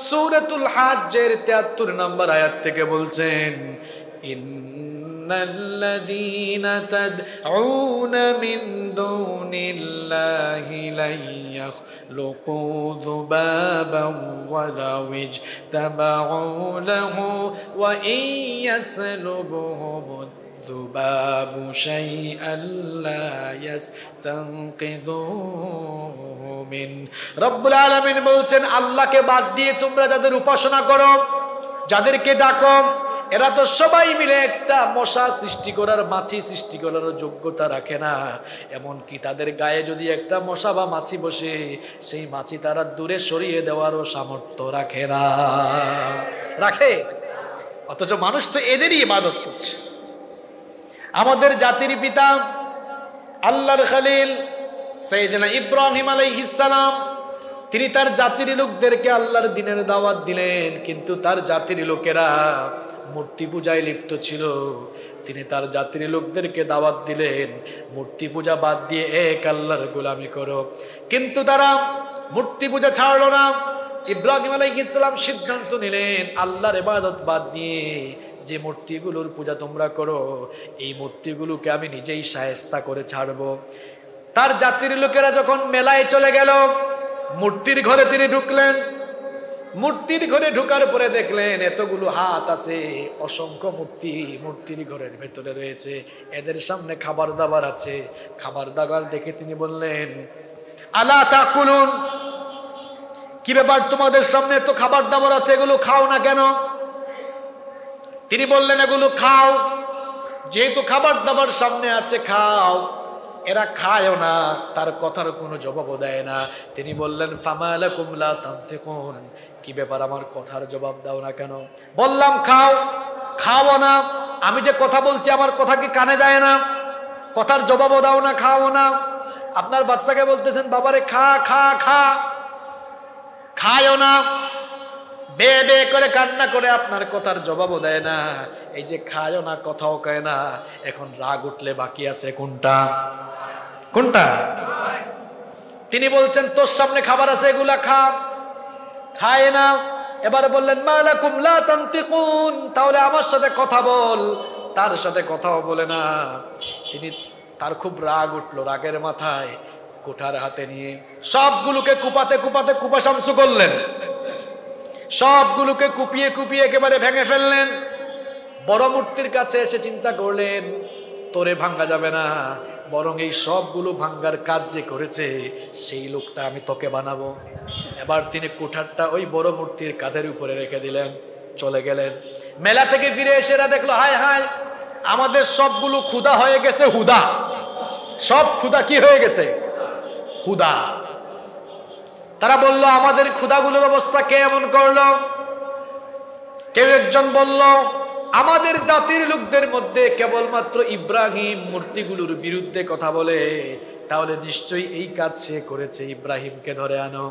সূরাতুল হাজ্জের 73 নম্বর আয়াত থেকে বলছেন, ইন্নাল্লাযীনা তাদউনা মিন দুনিল্লাহি লা ইয়াখলুকু যুবাবান ওয়ালাউ ইজতামাউ লাহু ওয়া ইন ইয়াসলুবহুমু যুবাবু শাইআন লা ইয়াস্তানকিযুহু মিন। রব্বুল আলামিন বলছেন, আল্লাহকে বাদ দিয়ে তোমরা যাদের উপাসনা করো, যাদেরকে ডাকো, এরা তো সবাই মিলে একটা মশা সৃষ্টি করার, মাছি সৃষ্টি করার যোগ্যতা রাখে না। এমনকি তাদের গায়ে যদি একটা মশা বা মাছি বসে, সেই মাছি তারা দূরে সরিয়ে দেওয়ারও সামর্থ্য রাখে না। রাখে? অথচ মানুষ তো এদেরই ইবাদত করছে। আমাদের জাতির পিতা আল্লাহর খলিল সাইয়েদনা ইব্রাহিম আলাইহিস সালাম, তিনি তার জাতির লোকদেরকে আল্লাহর দ্বীনের দাওয়াত দিলেন, কিন্তু তার জাতির লোকেরা মূর্তি পূজায় লিপ্ত ছিল। তিনি তার জাতির লোকদেরকে দাওয়াত দিলেন, মূর্তি পূজা বাদ দিয়ে এক আল্লাহর গোলামি করো। কিন্তু তারা মূর্তি পূজা ছাড়লো না। ইব্রাহিম আলাইহিস সালাম সিদ্ধান্ত নিলেন, আল্লাহর ইবাদত বাদ দিয়ে যে মূর্তিগুলোর পূজা তোমরা করো, এই মূর্তিগুলোকে আমি নিজেই শায়েস্তা করে ছাড়বো। তার জাতির লোকেরা যখন মেলায় চলে গেল, মূর্তির ঘরে তিনি ঢুকলেন। মূর্তির ঘরে ঢোকার পরে দেখলেন এতগুলো হাত আছে, অসংখ্য মূর্তি মূর্তির ঘরের ভেতরে রয়েছে, এদের সামনে খাবার দাবার আছে। খাবার দাবার দেখে তিনি বললেন, আলা তাকুলুন, কি ব্যাপার তোমাদের সামনে তো খাবার দাবার আছে, এগুলো খাও না কেন? তিনি বললেন, এগুলো খাও, যেহেতু খাবার দাবার সামনে আছে খাও। এরা খায়ও না, তার কথার কোনো জবাবও দেয় না। তিনি বললেন, ফামা লাকুম লা তানতিকুন, কি ব্যাপার আমার কথার জবাব দাও না কেন? বললাম খাও, খাও না। আমি যে কথা বলছি আমার কথা কি কানে যায় না? কথার জবাবও দাও না, খাও না। আপনার বাচ্চাকে বলতেছেন, বাবারে খা খা খা, খায়ও না, বে বে করে কান্না করে, আপনার কথার জবাবও দেয় না। এই যে খায়ও না, কথাও কয় না, এখন রাগ উঠলে বাকি আছে কোনটা? কোনটা? তিনি বলছেন, তোর সামনে খাবার আছে, এগুলা খা। খায় না। এবার বললেন মালাকুম লা তানতিকুন, তাহলে আমার সাথে কথা বল। তার সাথে কথাও বলে না। তার খুব রাগ উঠলো, রাগের মাথায় কুঠার হাতে নিয়ে সবগুলোকে কুপাতে কুপাতে কুপাশামসু করলেন, সবগুলোকে কুপিয়ে কুপিয়ে একেবারে ভেঙে ফেললেন। বড় মূর্তির কাছে এসে চিন্তা করলেন তোরে ভাঙ্গা যাবে না, বরং এই সবগুলো ভাঙ্গার কাজ যে করেছে সেই লোকটা আমি তোকে বানাবো। এবার তিনি কুঠারটা ওই বড় মূর্তির কাঁধের উপরে রেখে দিলেন, চলে গেলেন। মেলা থেকে ফিরে এসে এরা দেখলো হায় হায় আমাদের সবগুলো ক্ষুধা হয়ে গেছে হুদা, সব ক্ষুধা কি হয়ে গেছে? হুদা। তারা বলল আমাদের ক্ষুধাগুলোর অবস্থা কে এমন করলো? কেউ একজন বলল আমাদের জাতির লোকদের মধ্যে কেবলমাত্র ইব্রাহিম মূর্তিগুলোর বিরুদ্ধে কথা বলে, তাহলে নিশ্চয়ই এই কাজ সে করেছে, ইব্রাহিমকে ধরে আনো।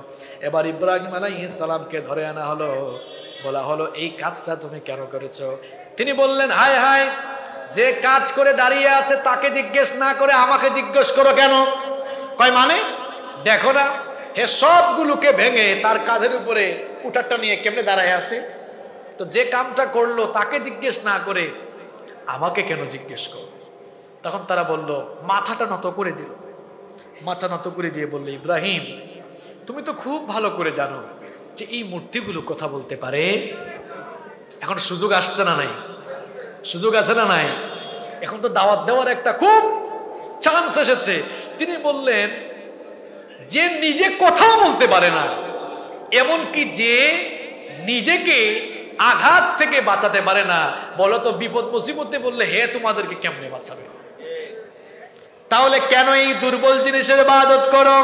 এবার ইব্রাহিম আলাইহিস সালামকে ধরে আনা হলো, বলা হলো এই কাজটা তুমি কেন করেছো? তিনি বললেন হায় হায়, যে কাজ করে দাঁড়িয়ে আছে তাকে জিজ্ঞেস না করে আমাকে জিজ্ঞেস করো কেন? কয় মানে দেখো না হে সবগুলোকে ভেঙে তার কাঁধের উপরে কুঠারটা নিয়ে কেমনে দাঁড়ায় আছে, তো যে কামটা করলো তাকে জিজ্ঞেস না করে আমাকে কেন জিজ্ঞেস করো? তখন তারা বলল, মাথাটা নত করে দিল, মাথা নত করে দিয়ে বলল ইব্রাহিম তুমি তো খুব ভালো করে জানো যে এই মূর্তিগুলো কথা বলতে পারে। এখন সুযোগ আসছে না নাই? সুযোগ আছে না নাই? এখন তো দাওয়াত দেওয়ার একটা খুব চান্স এসেছে। তিনি বললেন যে নিজে কথাও বলতে পারে না, এমনকি যে নিজেকে আঘাত থেকে বাঁচাতে পারে না, বলো তো বিপদ মুসিবতে বললে হে তোমাদেরকে কেমনে বাঁচাবে? তাহলে কেন এই দুর্বল জিনিসের ইবাদত করো?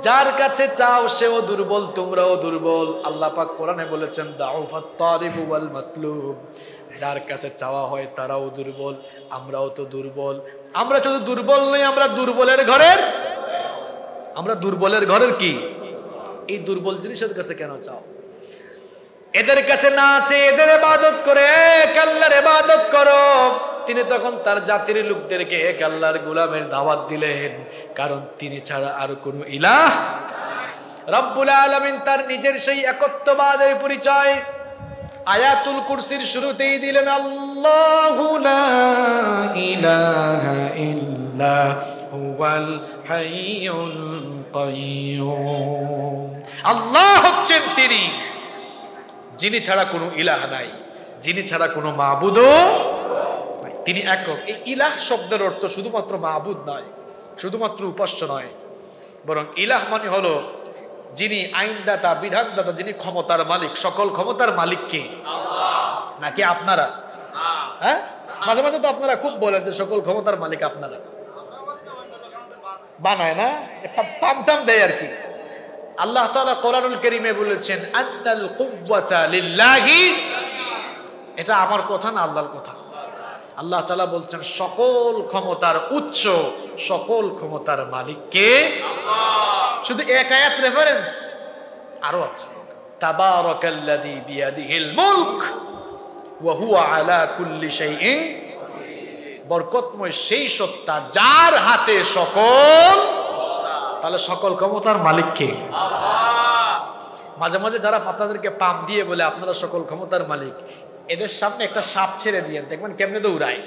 যার কাছে চাও সেও দুর্বল, তোমরাও দুর্বল। আল্লাহ পাক কোরআনে বলেছেন দাউফাত তারিব ওয়াল মাতলুব, যার কাছে চাওয়া হয় তারাও দুর্বল, আমরাও তো দুর্বল। আমরা শুধু দুর্বল নই, আমরা দুর্বলের ঘরের কি? এই দুর্বল জিনিসের কাছে কেন চাও? এদের কাছে না আছে, এদের ইবাদত করে এক আল্লাহর ইবাদত করো। তিনি তখন তার জাতির লোকদেরকে এক আল্লাহর গোলামের দাওয়াত দিলেন, কারণ তিনি ছাড়া আর কোনো ইলাহ। রব্বুল আলামিন তার নিজের সেই একত্ববাদের পরিচয় আয়াতুল কুরসির শুরুতেই দিলেন, আল্লাহু লা ইলাহা ইল্লা হুয়াল হাইয়ুল কাইয়্যুম। আল্লাহ হচ্ছেন তিনি যিনি ছাড়া কোনো ইলাহ নাই, যিনি ছাড়া কোনো মাবুদও নাই, তিনি একক। এই ইলাহ শব্দের অর্থ শুধুমাত্র মাবুদ নয়, শুধুমাত্র উপাস্য নয়, বরং ইলাহ মানে হলো যিনি আইনদাতা, বিধানদাতা, যিনি ক্ষমতার মালিক। সকল ক্ষমতার মালিক কে? নাকি আপনারা? হ্যাঁ, মাঝে মাঝে তো আপনারা খুব বলেন যে সকল ক্ষমতার মালিক আপনারা, বানায় না, পামটাম দেয় আর কি। আল্লাহ তাআলা কোরআনুল কারীমে বলেছেন আন্নাল কুওয়াতা লিল্লাহি, এটা আমার কথা না, আল্লাহর কথা। আল্লাহ তাআলা বলছেন সকল ক্ষমতার উৎস, সকল ক্ষমতার মালিক কে? আল্লাহ। শুধু এক আয়াত রেফারেন্স, আরো আছে তাবারাকাল্লাযী বিয়াদিহিল মুলক ওয়া হুয়া আলা কুল্লি শাইইন, বরকতময় সেই সত্তা যার হাতে সকল। তাহলে সকল ক্ষমতার মালিক কে? আল্লাহ। মাঝে মাঝে যারা আপনাদেরকে পাম দিয়ে বলে আপনারা সকল ক্ষমতার মালিক, এদের সামনে একটা সাপ ছেড়ে দিয়ে দেখবেন কেমনে দৌড়ায়।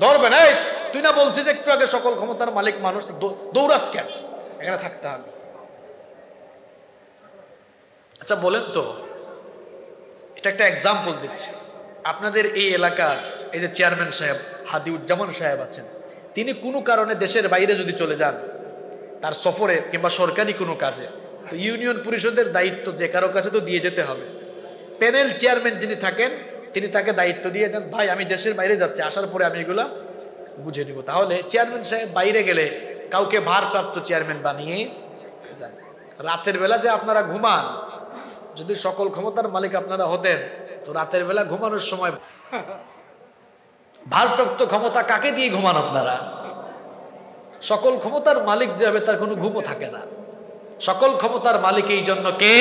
ধরবেন, এই তুই না বলছিস একটু আগে সকল ক্ষমতার মালিক মানুষ, দৌড়াস কেন? এখানে থাকতে হবে। আচ্ছা বলেন তো, এটা একটা এক্সাম্পল দিচ্ছি। আপনাদের এই এলাকার এই যে চেয়ারম্যান সাহেব হাদিউজ্জামান সাহেব আছেন, তিনি কোনো কারণে দেশের বাইরে যদি চলে যান তার সফরে কিংবা সরকারি কোনো কাজে, তো ইউনিয়ন পরিষদের দায়িত্ব যে কারো কাছে তো দিয়ে যেতে হবে। প্যানেল চেয়ারম্যান যিনি থাকেন তিনি তাকে দায়িত্ব দিয়ে যান, ভাই আমি দেশের বাইরে যাচ্ছি, আসার পরে আমি এগুলা বুঝে নিব। তাহলে চেয়ারম্যান সাহেব বাইরে গেলে কাউকে ভারপ্রাপ্ত চেয়ারম্যান বানিয়ে যান। রাতের বেলা যে আপনারা ঘুমান, যদি সকল ক্ষমতার মালিক আপনারা হতেন তো রাতের বেলা ঘুমানোর সময় ভারপ্রাপ্ত ক্ষমতা কাকে দিয়ে ঘুমান আপনারা? সকল ক্ষমতার মালিক যে হবে তার কোনো ঘুমও থাকে না। সকল ক্ষমতার মালিক এই জন্য কে?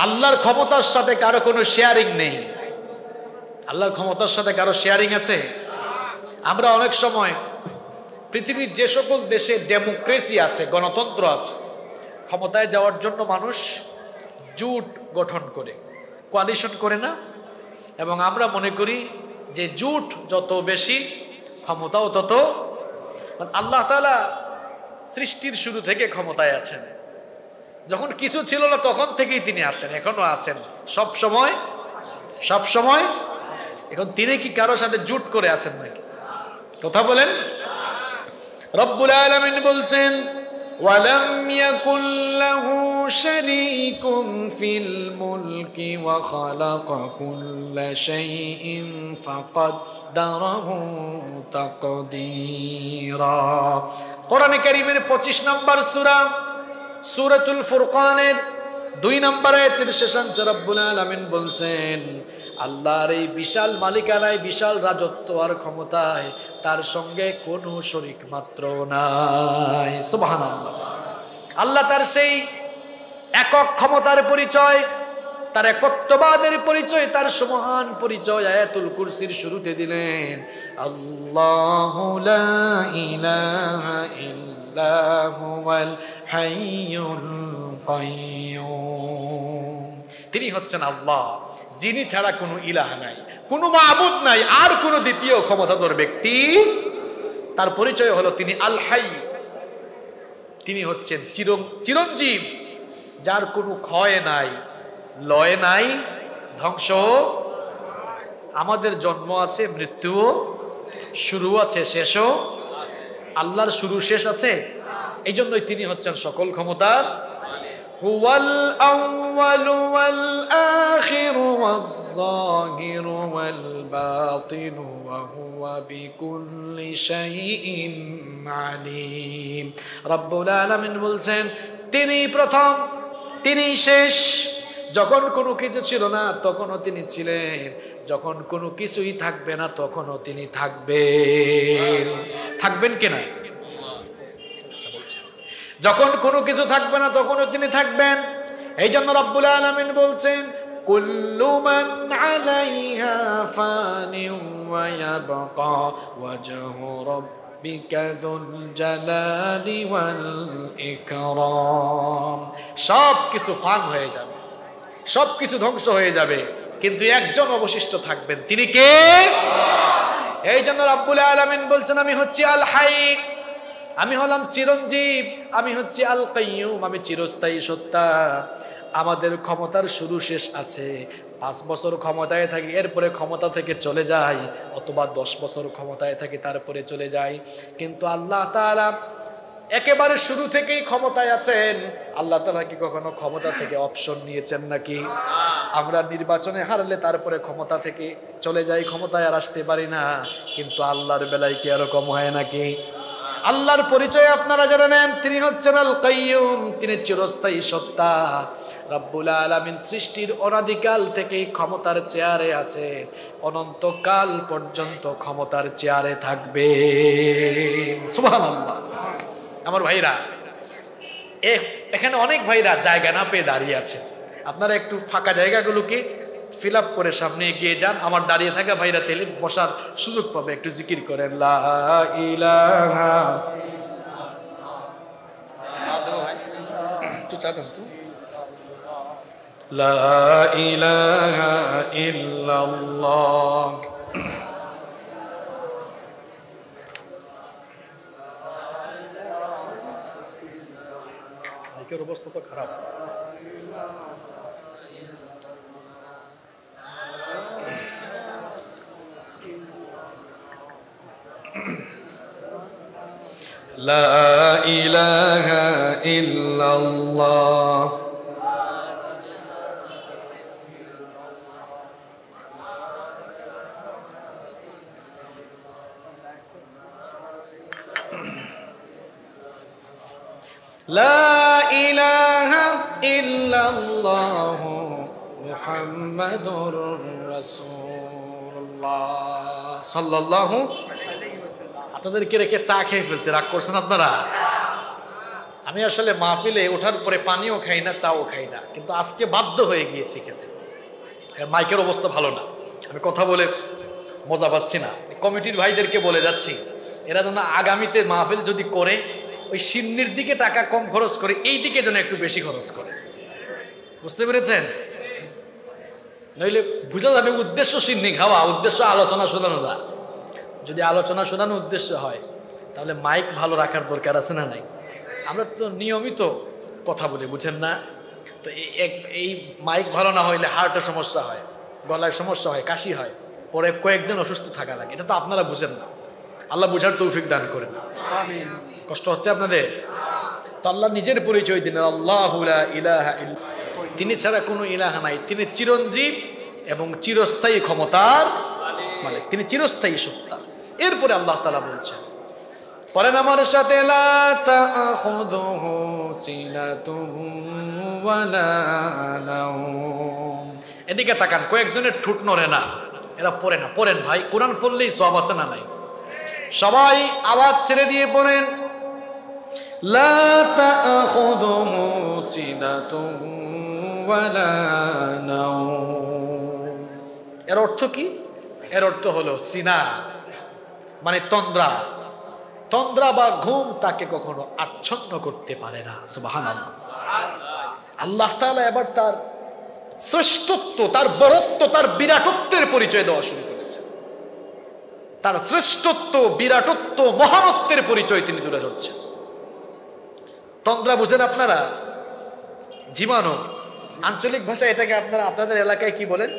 আল্লাহর ক্ষমতার সাথে কারো কোনো শেয়ারিং নেই। আল্লাহর ক্ষমতার সাথে কারো শেয়ারিং আছে? আমরা অনেক সময় পৃথিবীর যে সকল দেশে ডেমোক্রেসি আছে, গণতন্ত্র আছে, ক্ষমতায় যাওয়ার জন্য মানুষ জোট গঠন করে, কোয়ালিশন করে না? এবং আমরা মনে করি যে জোট যত বেশি ক্ষমতাও তত। আল্লাহ তাআলা সৃষ্টির শুরু থেকে ক্ষমতায় আছেন, যখন কিছু ছিল না তখন থেকেই তিনি আছেন, এখনো আছেন, সব সময় সব সময়। এখন তিনি কি কারোর সাথে জোট করে আছেন নাকি? কথা বলেন। রব্বুল আলামিন বলছেন ওয়ালাম ইয়াকুল লাহু শারীকুন ফিল মুলকি ওয়া খালাকা কুল্লা শাইইন ফাকাদ্দারাহু তাকদীরা। কোরআনে কারীমের 25 নম্বর সূরা সূরাতুল ফুরকানের 2 নম্বর আয়াতের শেষাংশে রব্বুল আলামিন বলছেন আল্লাহর এই বিশাল মালিকানায়, বিশাল রাজত্ব আর ক্ষমতায় তার সঙ্গে কোনো শরীক মাত্র নাই। সুবহানাল্লাহ। আল্লাহ তার সেই একক ক্ষমতার পরিচয়, তার একত্ববাদের পরিচয়, তার সমহান পরিচয় আয়াতুল কুরসির শুরুতে দিলেন। আল্লাহু লা ইলাহা ইল্লা হুয়াল হাইয়ুল কাইয়্যুম। তিনি হচ্ছেন আল্লাহ, যিনি ছাড়া কোনো ইলাহ নাই, কোনো মাবুদ নাই, আর কোনো দ্বিতীয় ক্ষমতাধর ব্যক্তি। তার পরিচয় হলো তিনি আল হাই, তিনি হচ্ছেন চিরঞ্জীব, যার কোনো ক্ষয় নাই, লয় নাই, ধ্বংস। আমাদের জন্ম আছে, মৃত্যুও, শুরু আছে, শেষও। আল্লাহর শুরু শেষ আছে, এই জন্যই তিনি হচ্ছেন সকল ক্ষমতার। হুয়াল আউয়ালু ওয়াল আখিরু ওয়াজ যাহিরু ওয়াল বাতিনু ওয়া হুয়া বিকুল্লি শাইইন আলিম। রব্বুল আলামিন বলছেন তিনি প্রথম, তিনি শেষ। যখন কোনো কিছু ছিল না তখনও তিনি ছিলেন, যখন কোনো কিছুই থাকবে না তখনও তিনি থাকবেন। থাকবেন কিনা? যখন কোনো কিছু থাকবে না তখনও তিনি থাকবেন। এই জন্য রব্বুল আলামিন বলছেন কুল্লু মান আলাইহা ফানিন ওয়া ইয়াবকা ওয়াজহু রাব্বিকা যুল জালালি ওয়াল ইকরাম। সব কিছু ফান হয়ে যাবে, সব কিছু ধ্বংস হয়ে যাবে, কিন্তু একজন অবশিষ্ট থাকবেন, তিনি কে? এই জন্য রব্বুল আলামিন বলছেন আমি হচ্ছি আল হাই, আমি হলাম চিরঞ্জীব, আমি হচ্ছি আল কাইয়্যুম, আমি চিরস্থায়ী সত্তা। আমাদের ক্ষমতার শুরু শেষ আছে। 5 বছর ক্ষমতায় থাকি, এরপরে ক্ষমতা থেকে চলে যাই, অথবা 10 বছর ক্ষমতায় থাকি, তারপরে চলে যাই। কিন্তু আল্লাহ তাআলা একেবারে শুরু থেকেই ক্ষমতায় আছেন। আল্লাহ তাআলা কি কখনো ক্ষমতা থেকে অপশন নিয়েছেন নাকি? আমরা নির্বাচনে হারলে তারপরে ক্ষমতা থেকে চলে যাই, ক্ষমতায় আর আসতে পারি না। কিন্তু আল্লাহর বেলায় কি এরকম হয় নাকি? আল্লাহর পরিচয় আপনারা যারা নেন, তিনি হচ্ছেন আল কাইয়্যুম, তিনি চিরস্থায়ী সত্তা। রব্বুল আলামিন সৃষ্টির অনাদিকাল থেকেই ক্ষমতার চেয়ারে আছেন, অনন্তকাল পর্যন্ত ক্ষমতার চেয়ারে থাকবে। সুবহানাল্লাহ। আমার ভাইরা, এখানে অনেক ভাইরা জায়গা না পেয়ে দাঁড়িয়ে আছে। আপনারা একটু ফাঁকা জায়গাগুলোকে ফিল আপ করে সামনে এগিয়ে যান। আমার দাঁড়িয়ে থাকা ভাইরা তেলে বসার সুযোগ পাবে। একটু জিকির করেন লা ইলাহা। একটু চা দেন তো। লা ইলাহা ইল্লাল্লাহ। মাইকের অবস্থা তো খারাপ। লা ইলাহা ইল্লাল্লাহ। লা ইলাহা ইল্লাল্লাহ মুহাম্মাদুর রাসূলুল্লাহ সাল্লাল্লাহু। আপনাদেরকে রেখে চা খেয়ে ফেলছে, রাগ করছেন আপনারা? আমি আসলে মাহফিলে ওঠার পরে পানিও খাই না, চাও খাই না, কিন্তু আজকে বাধ্য হয়ে গিয়েছি খেতে। মাইকের অবস্থা ভালো না, আমি কথা বলে মজা পাচ্ছি না। কমিটির ভাইদেরকে বলে যাচ্ছি, এরা যেন আগামীতে মাহফিল যদি করে ওই সিন্নির দিকে টাকা কম খরচ করে, এই দিকে যেন একটু বেশি খরচ করে। বুঝতে পেরেছেন? নইলে বুঝা যাবে উদ্দেশ্য সিন্নি খাওয়া, উদ্দেশ্য আলোচনা শোনানো না। যদি আলোচনা শোনানো উদ্দেশ্য হয় তাহলে মাইক ভালো রাখার দরকার আছে না নাই? আমরা তো নিয়মিত কথা বলি, বুঝেন না? তো এই মাইক ভালো না হইলে হার্টের সমস্যা হয়, গলায় সমস্যা হয়, কাশি হয়, পরে কয়েকদিন অসুস্থ থাকা লাগে। এটা তো আপনারা বুঝেন না। আল্লাহ বুঝার তৌফিক দান করেন। কষ্ট হচ্ছে আপনাদের? তো আল্লাহ নিজের পরিচয় দিলেন, আল্লাহু লা ইলাহা ইল্লা, তিনি ছাড়া কোনো ইলাহা নাই, তিনি চিরঞ্জীব এবং চিরস্থায়ী ক্ষমতার মালিক, তিনি চিরস্থায়ী সত্তা। এরপরে আল্লাহ তাআলা বলছেন, পরেন আমার সাথে, লা তাখুযুহু সিনাতুন ওয়ালা নাওম। এদিকে তাকান, কয়েকজনের ঠোঁট নড়ে না, এরা পড়ে না। পড়েন ভাই, কোরআন পড়লেই সওয়াব আছে না নাই? সবাই আওয়াজ ছেড়ে দিয়ে পড়েন, লা তাখুযুহু সিনাতুন ওয়ালা নাওম। এর অর্থ কি? এর অর্থ হলো সিনা মানে তন্দ্রা, তন্দ্রা বা ঘুম তাকে কখনো আচ্ছন্ন করতে পারে না। সুবহানাল্লাহ। আল্লাহ তাআলা এবার তার শ্রেষ্ঠত্ব, তার বরত্ব, তার বিরাটত্বের পরিচয় দেওয়া শুরু করেছেন। তার শ্রেষ্ঠত্ব, বিরাটত্ব, মহানত্বের পরিচয় তিনি তুলে ধরছেন। তন্দ্রা বুঝেন আপনারা? জীবাণু, আঞ্চলিক ভাষায় এটাকে আপনারা আপনাদের এলাকায় কি বলেন?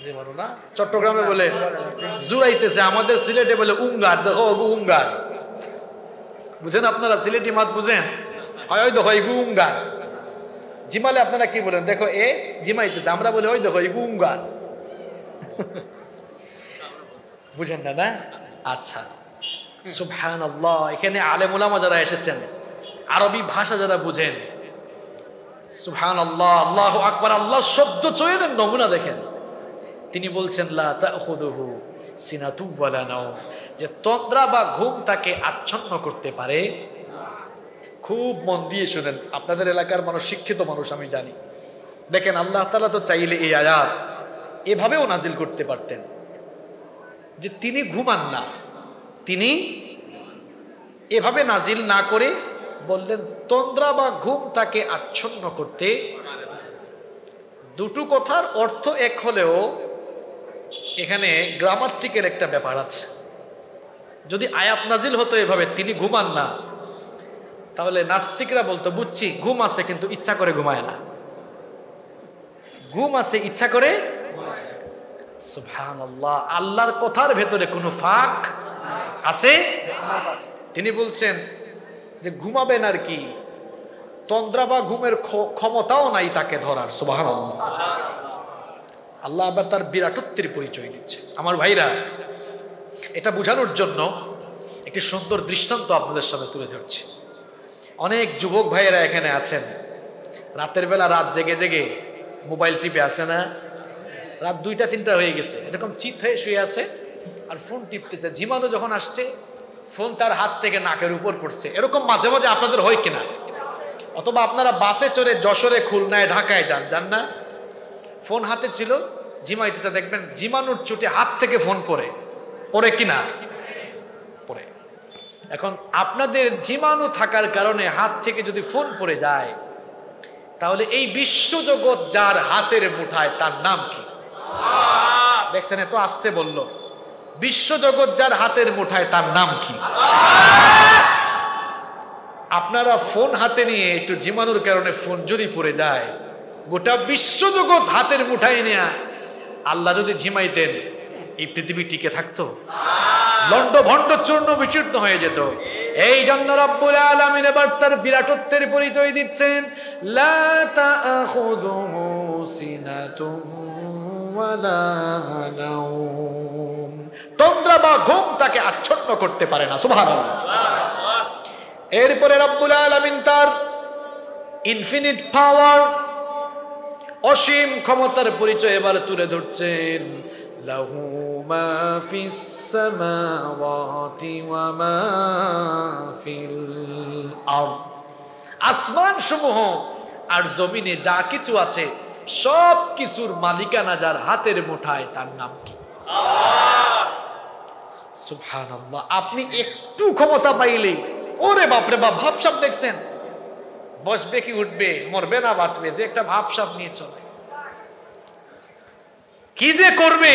জীবাণু না? চট্টগ্রামে বলে জুরাইতেছে, আমাদের সিলেটে বলে উঙ্গার। দেখো উঙ্গার, বুঝেন আপনারা? সিলেটি মাত বুঝেন? হয় দেখো এগু উঙ্গার। জিমালে আপনারা কি বলেন? দেখো এ জিমাইতেছে, আমরা বলি ওই দেখো এগু উঙ্গার। বুঝেন না? না? আচ্ছা, সুবহানাল্লাহ। এখানে আলেম উলামা যারা এসেছেন, আরবি ভাষা যারা বুঝেন, সুবহানাল্লাহ, আল্লাহু আকবার, আল্লাহ শব্দ চয়নের নমুনা দেখেন। তিনি বলছেন, লা তাখুযুহু সিনাতুন ওয়ালা নাওম, যে তন্দ্রা বা ঘুম তাকে আচ্ছন্ন করতে পারে। খুব মন দিয়ে শুনেন, আপনাদের এলাকার মানুষ শিক্ষিত মানুষ আমি জানি। দেখেন, আল্লাহ তাআলা তো চাইলে এই আয়াত এভাবেও নাজিল করতে পারতেন যে তিনি ঘুমান না, তিনি এভাবে নাজিল না করে বললেন তন্দ্রা বা ঘুম তাকে আচ্ছন্ন করতে। দুটো কথার অর্থ এক হলেও এখানে গ্রামাটিক্যাল একটা ব্যাপার আছে। যদি আয়াত নাজিল হতো এভাবে তিনি ঘুমান না, তাহলে নাস্তিকরা বলতো, বুঝছি ঘুম আছে কিন্তু ইচ্ছা করে ঘুমায় না। ঘুম আছে, ইচ্ছা করে। সুবহানাল্লাহ, আল্লাহর কথার ভেতরে কোনো ফাঁক আছে? তিনি বলছেন যে ঘুমাবেন আর কি, তন্দ্রা বা ঘুমের ক্ষমতাও নাই তাকে ধরার। সুবহানাল্লাহ। আল্লাহ আবার তার বিরাটত্বের পরিচয় দিচ্ছে। আমার ভাইরা, এটা বোঝানোর জন্য একটি সুন্দর দৃষ্টান্ত আপনাদের সামনে তুলে ধরছি। অনেক যুবক ভাইয়েরা এখানে আছেন, রাতের বেলা রাত জেগে জেগে মোবাইল টিপে আছে না? রাত 2টা-3টা হয়ে গেছে, এরকম চিত হয়ে শুয়ে আছে আর ফোন টিপতেছে। জীবাণু যখন আসছে, ফোন তার হাত থেকে নাকের উপর পড়ছে। এরকম মাঝে মাঝে আপনাদের হয় কিনা? অথবা আপনারা বাসে চড়ে যশোরে, খুলনায়, ঢাকায় যান না? ফোন হাতে ছিল, জিমাইতেছে, দেখবেন জীবাণুর চুটে হাত থেকে ফোন পড়ে কিনা? পড়ে। এখন আপনাদের জীবাণু থাকার কারণে হাত থেকে যদি ফোন পড়ে যায়, তাহলে এই বিশ্বজগৎ যার হাতের মুঠায় তার নাম কি? দেখছেন, এত আসতে বলল। বিশ্বজগৎ যার হাতের মুঠায় তার নাম কি? আপনারা ফোন হাতে নিয়ে একটু জীবাণুর কারণে ফোন যদি পড়ে যায়, গোটা বিশ্বজগৎ হাতের মুঠায় নেয়া আল্লাহ যদি ঝিমাইতেন, এই পৃথিবী টিকে থাকতো? লন্ড ভন্ড চূর্ণ বিচূর্ণ হয়ে যেত। এই জন্য রব্বুল আলামিন এবার তার বিরাটত্বের পরিচয় দিচ্ছেন, লা তাখুযুহু সিনাতুন ওয়ালা নাওম, তন্দ্রা বা ঘুম তাকে আচ্ছন্ন করতে পারে না। সুবহানাল্লাহ। এরপরে রব্বুল আলামিন তার ইনফিনিট পাওয়ার, অসীম ক্ষমতার পরিচয় এবার তুলে ধরছেন। লাহু মা ফিস সামাওয়াতি ওয়া মা ফিল আরদ, আসমান সমূহ আর জমিনে যা কিছু আছে সব কিছুর মালিকানা যার হাতের মুঠায়, তার নাম কি? আল্লাহ। সুবহানাল্লাহ। আপনি একটু ক্ষমতা পাইলে, ওরে বাপরে বাপ, ভাবসাব দেখছেন, বসবে কি উঠবে, মরবে না বাঁচবে, যে একটা ভাবসাব নিয়ে চলে। কি যে করবে,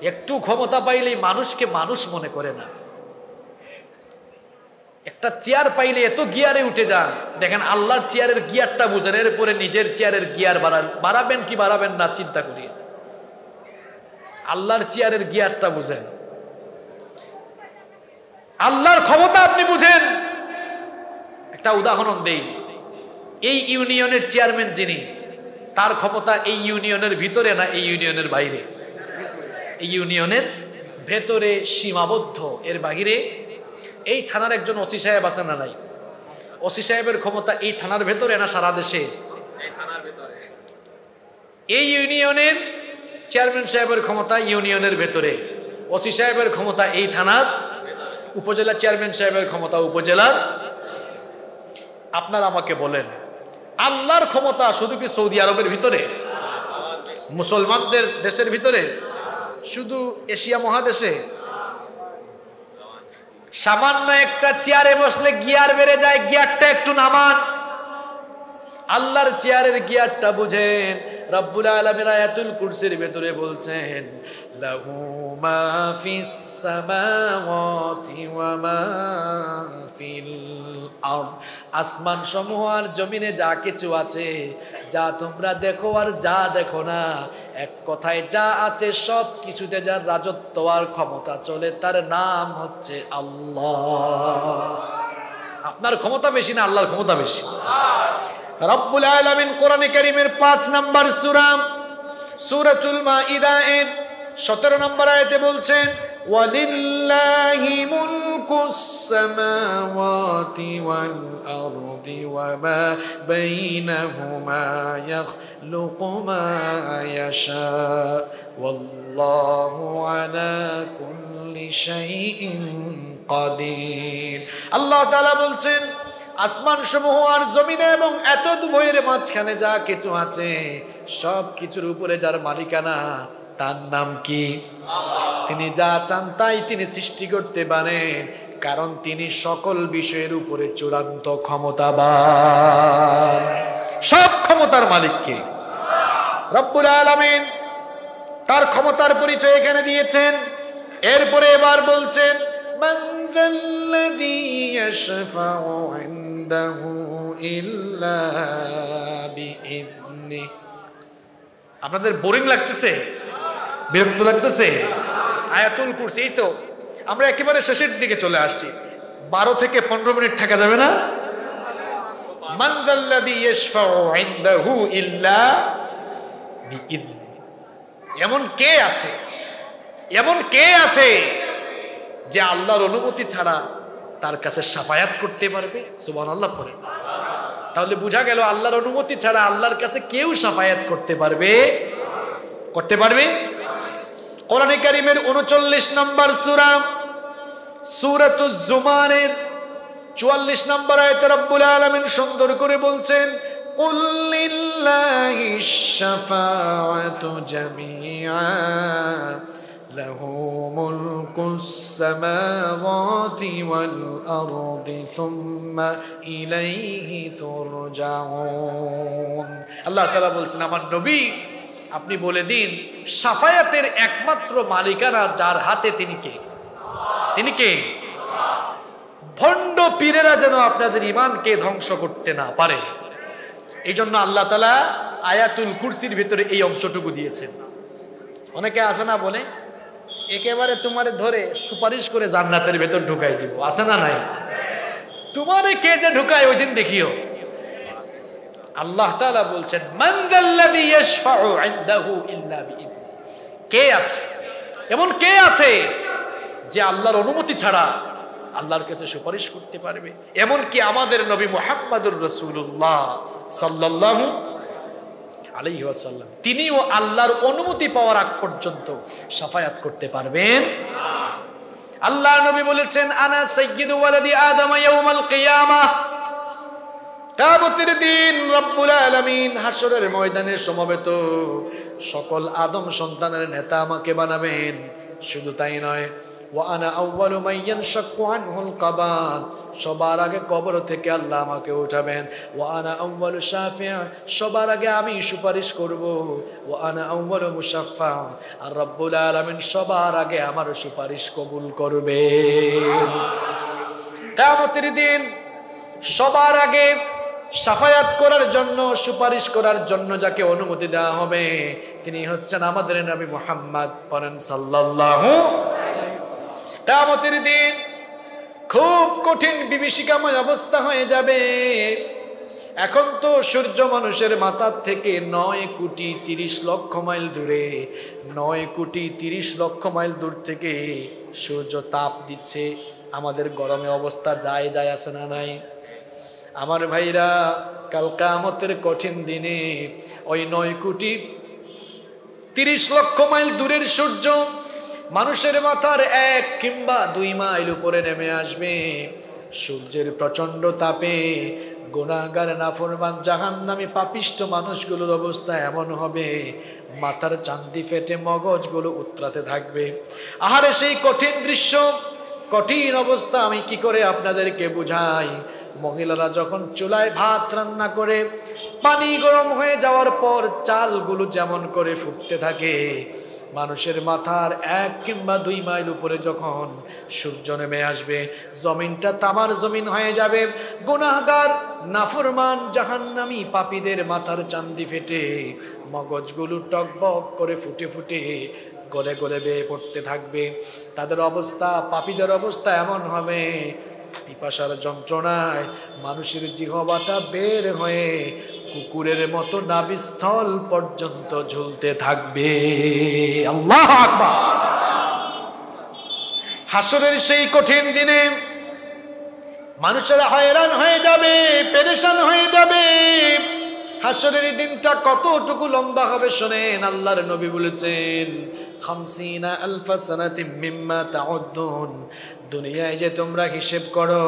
একটু ক্ষমতা পাইলেই মানুষকে মানুষ মনে করে না। একটা চেয়ার পাইলে এত গিয়ারে উঠে যান। দেখেন আল্লাহর চেয়ারের গিয়ারটা বুঝেন, এরপরে নিজের চেয়ারের গিয়ার বাড়াবেন কি বাড়াবেন না চিন্তা করি। আল্লাহর চেয়ারের গিয়ারটা বুঝেন, আল্লাহর ক্ষমতা আপনি বুঝেন। একটা উদাহরণ দেই, এই ইউনিয়নের চেয়ারম্যান যিনি, তার ক্ষমতা এই ইউনিয়নের ভিতরে না এই ইউনিয়নের বাইরে? এই ইউনিয়নের ভেতরে সীমাবদ্ধ, এর বাহিরে। এই থানার একজন ওসি সাহেব আছেন না নাই? ওসি সাহেবের ক্ষমতা এই থানার ভেতরে না সারা দেশে? এই ইউনিয়নের চেয়ারম্যান সাহেবের ক্ষমতা ইউনিয়নের ভেতরে, ওসি সাহেবের ক্ষমতা এই থানার, উপজেলা চেয়ারম্যান সাহেবের ক্ষমতা উপজেলার। আপনারা আমাকে বলেন, আল্লাহর ক্ষমতা শুধু কি সৌদি আরবের ভিতরে, মুসলমানদের দেশের ভিতরে, শুধু এশিয়া মহাদেশে? সামান্য একটা চেয়ারে বসলে গিয়ার বেড়ে যায়, গিয়ারটা একটু নামান। আল্লাহর চেয়ারের গিয়ারটা বুঝেন। রব্বুল আলামিন আয়াতুল কুরসির ভেতরে বলছেন, লাহু মা ফিস সামাওয়াতি ওয়া মা ফিল আরদ। আসমান সমূহ আর জমিনে যা কিছু আছে, যা তোমরা দেখো আর যা দেখো না, এক কথায় যা আছে সব কিছুতে যার রাজত্ব আর ক্ষমতা চলে, তার নাম হচ্ছে আল্লাহ। আপনার ক্ষমতা বেশি না আল্লাহর ক্ষমতা বেশি? রব্বুল আলামিন কোরআনে কারীমের 5 নম্বর সূরা সূরাতুল মাইদা এর 17 নম্বর আয়াতে বলছেন, ওয়ালিল্লাহি মুলকুস সামাওয়াতি ওয়াল আরদি ওয়া মা বাইনাহুমা ইয়াখলুকু মা ইয়াশা ওয়াল্লাহু আলা কুল্লি শাইইন কাদির। আল্লাহ তাআলা বলছেন, আসমান সমূহ আর জমিনে এবং এত দুভয়ের মাঝখানে যা কিছু আছে সব কিছুর উপরে যার মালিকানা, তার নাম কি? তিনি যা চান তাই তিনি সৃষ্টি করতে পারেন, কারণ তিনি সকল বিষয়ের উপরে চূড়ান্ত ক্ষমতাবান। সব ক্ষমতার মালিক কে? রব্বুল আলামিন তার ক্ষমতার পরিচয় এখানে দিয়েছেন। এরপরে এবার বলছেন, মান যাল্লাযী ইয়াশফাউ ইনদাহু ইল্লা বিইذনিহি। আপনাদের বোরিং লাগতেছে, বিরক্ত লাগতেছে? আয়াতুল কুরসি, এই তো আমরা একেবারে শেষের দিকে চলে আসছি, 12 থেকে 15 মিনিট থাকা যাবে না? মান যাল্লাযী ইয়াশফাউ ইনদাহু ইল্লা বিইذনিহি। এমন কে আছে, এমন কে আছে যে আল্লাহর অনুমতি ছাড়া তার কাছে শাফায়াত করতে পারবে? সুবহানাল্লাহ পড়ে। তাহলে বোঝা গেল আল্লাহর অনুমতি ছাড়া আল্লাহর কাছে কেউ শাফায়াত করতে পারবে? করতে পারবে? কোরআনে কারীমের 39 নম্বর সূরা সূরাতুজ জুমারের 44 নম্বর আয়াতে রব্বুল আলামিন সুন্দর করে বলছেন, কুল লিল্লাহিশ শাফাআতু জামিআ লাহু মুলকুস সামাওয়াতি ওয়াল আরদি সুম্মা ইলাইহি তুরজাউন। আল্লাহ তাআলা বলছেন, আমার নবী আপনি বলে দিন, শাফায়াতের একমাত্র মালিকানা যার হাতে, তিনি কে? তিনি কে? ভণ্ড পীরেরা যেন আপনাদের ঈমানকে ধ্বংস করতে না পারে, এই জন্য আল্লাহ তাআলা আয়াতুল কুরসির ভিতরে এই অংশটুকু দিয়েছেন। অনেকে আসে না বলে, একেবারে তোমারে ধরে সুপারিশ করে জান্নাতের ভেতর ঢুকাই দিব, আছে না নাই? তোমারে কে যে ঢুকায় ওই দিন দেখিও। আল্লাহ তাআলা বলছেন, মান যাল্লাযী ইয়াশফাউ ইনদাহু ইল্লা বিইذনিহি। কে আছে, এমন কে আছে যে আল্লাহর অনুমতি ছাড়া আল্লাহর কাছে সুপারিশ করতে পারবে? এমন কি আমাদের নবী মুহাম্মদুর রাসূলুল্লাহ সাল্লাল্লাহু আলাইহি ওয়াসাল্লাম, তিনিও আল্লাহর অনুমতি পাওয়ার আগ পর্যন্ত শাফায়াত করতে পারবেন? আল্লাহর নবী বলেছেন, আনা সাইয়্যিদু ওয়ালাদি আদম ইয়াউমাল কিয়ামাহ। কিয়ামতের দিন রব্বুল আলামিন হাসরের ময়দানে সমবেত সকল আদম সন্তানের নেতা আমাকে বানাবেন। শুধু তাই নয়, ওয়া আনা আউয়ালু মান ইয়ানশাক্কু আনহুল কাবার। সবার আগে কবর থেকে আল্লাহ আমাকে উঠাবেন। ওয়া আনা আউয়ালু শাফি', সবার আগে আমি সুপারিশ করব। ওয়া আনা আউয়ালু মুশাফফা, আর রব্বুল আলামিন সবার আগে আমার সুপারিশ কবুল করবে। কিয়ামতের দিন সবার আগে শাফায়াত করার জন্য, সুপারিশ করার জন্য যাকে অনুমতি দেওয়া হবে তিনি হচ্ছেন আমাদের নবী মুহাম্মদ। পড়েন সাল্লাল্লাহু। কিয়ামতের দিন খুব কঠিন বিভীষিকাময় অবস্থা হয়ে যাবে। এখন তো সূর্য মানুষের মাথার থেকে 9,30,00,000 মাইল দূরে, 9,30,00,000 মাইল দূর থেকে সূর্য তাপ দিচ্ছে। আমাদের গরমে অবস্থা যায় আছে না নাই? আমার ভাইরা, কাল কিয়ামতের কঠিন দিনে ওই 9,30,00,000 মাইল দূরের সূর্য মানুষের মাথার 1 কিংবা 2 মাইল উপরে নেমে আসবে। সূর্যের প্রচন্ড তাপে গুনাহগার, নাফরমান, জাহান্নামী, পাপিষ্ঠ মানুষগুলোর অবস্থা এমন হবে মাথার চান্দি ফেটে মগজগুলো উতরাতে থাকবে। আহারে সেই কঠিন দৃশ্য, কঠিন অবস্থা আমি কি করে আপনাদেরকে বুঝাই। মহিলারা যখন চুলায় ভাত রান্না করে পানি গরম হয়ে যাওয়ার পর চালগুলো যেমন করে ফুটতে থাকে, মানুষের মাথার 1 কিংবা 2 মাইল উপরে যখন সূর্য নেমে আসবে জমিনটা তামার জমিন হয়ে যাবে। গুনাহগার, নাফরমান, জাহান্নামী, পাপীদের মাথার চান্দি ফেটে মগজগুলো টকবক করে ফুটে ফুটে গলে গলে বেয়ে পড়তে থাকবে। তাদের অবস্থা, পাপীদের অবস্থা এমন হবে পিপাসার যন্ত্রণায় মানুষের জিহ্বাটা বের হয়ে কুকুরের মতো নাভিস্থল পর্যন্ত ঝুলতে থাকবে। আল্লাহু আকবার। হাসরের সেই কঠিন দিনে মানুষেরা হয়রান হয়ে যাবে, পেরেশান হয়ে যাবে। হাসরের দিনটা কতটুকু লম্বা হবে শোনেন। আল্লাহর নবী বলেছেন 50,000 সানাতিন মিম্মা তাউদ্দুন, দুনিয়ায় যে তোমরা হিসেব করো,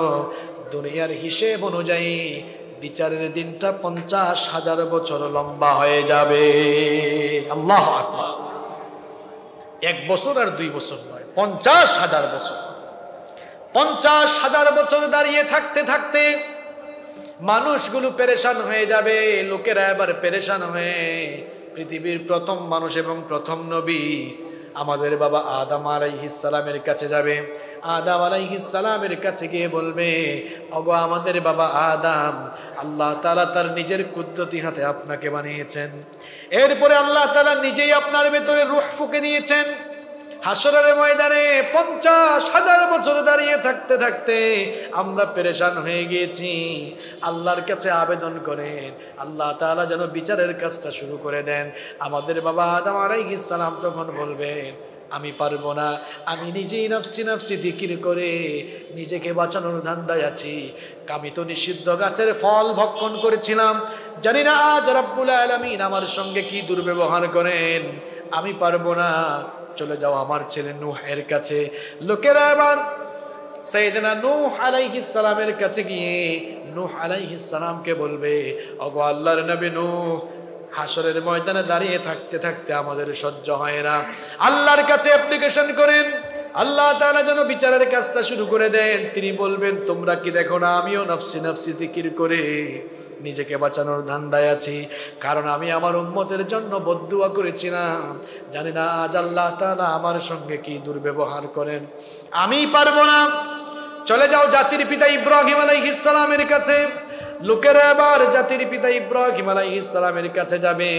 দুনিয়ার হিসেব অনুযায়ী বিচারের দিনটা 50,000 বছর লম্বা হয়ে যাবে। আল্লাহু আকবার। 1 বছর আর 2 বছর নয়, 50,000 বছর। 50,000 বছর দাঁড়িয়ে থাকতে থাকতে মানুষগুলো পেরেশান হয়ে যাবে। লোকেরা এবার পেরেশান হয়ে পৃথিবীর প্রথম মানুষ এবং প্রথম নবী আমাদের বাবা আদম আলাইহিস সালামের কাছে যাবে। আদম আলাইহিস সালামের কাছে গিয়ে বলবে, ওগো আমাদের বাবা আদম, আল্লাহ তাআলা তার নিজের কুদরতি হাতে আপনাকে বানিয়েছেন। এরপরে আল্লাহ তাআলা নিজেই আপনার ভেতরে রূহ ফুঁকে দিয়েছেন। হাসরের ময়দানে 50,000 বছর দাঁড়িয়ে থাকতে থাকতে আমরা পেরেশান হয়ে গিয়েছি। আল্লাহর কাছে আবেদন করেন আল্লাহ তাআলা যেন বিচারের কাজটা শুরু করে দেন। আমাদের বাবা আদম আলাইহিস সালাম তখন বলবেন, আমি পারবো না, আমি নিজেই নফসি নফসি জিকির করে নিজেকে বাঁচানোর ধান্দায় আছি। আমি তো নিষিদ্ধ গাছের ফল ভক্ষণ করেছিলাম, জানি না আজ রব্বুল আলামিন আমার সঙ্গে কি দুর্ব্যবহার করেন। আমি পারবো না, চলে যাও আমার ছেলে নূহের কাছে। লোকেরা এবার সাইয়েদনা নূহ আলাইহিস সালামের কাছে গিয়ে নূহ আলাইহিস সালামকে বলবে, ওগো আল্লাহর নবী নূহ, হাসরের ময়দানে দাঁড়িয়ে থাকতে থাকতে আমাদের সহ্য হয় না, আল্লাহর কাছে অ্যাপ্লিকেশন করেন, আল্লাহ তাআলা যেন বিচারের কাজটা শুরু করে দেন। তিনি বলবেন, তোমরা কি দেখো না আমিও নফসি নফসি জিকির করে নিজেকে বাঁচানোর ধান্দায় আছি, কারণ আমি আমার উম্মতের জন্য বদদুয়া করেছিলাম, জানি না আজ আল্লাহ তাআলা আমার সঙ্গে কি দুর্ব্যবহার করেন। আমি পারবো না, চলে যাও জাতির পিতা ইব্রাহিম আলাইহিস সালামের কাছে। লোকেরা এবার জাতির পিতা ইব্রাহিম আলাইহিস সালামের কাছে যাবে।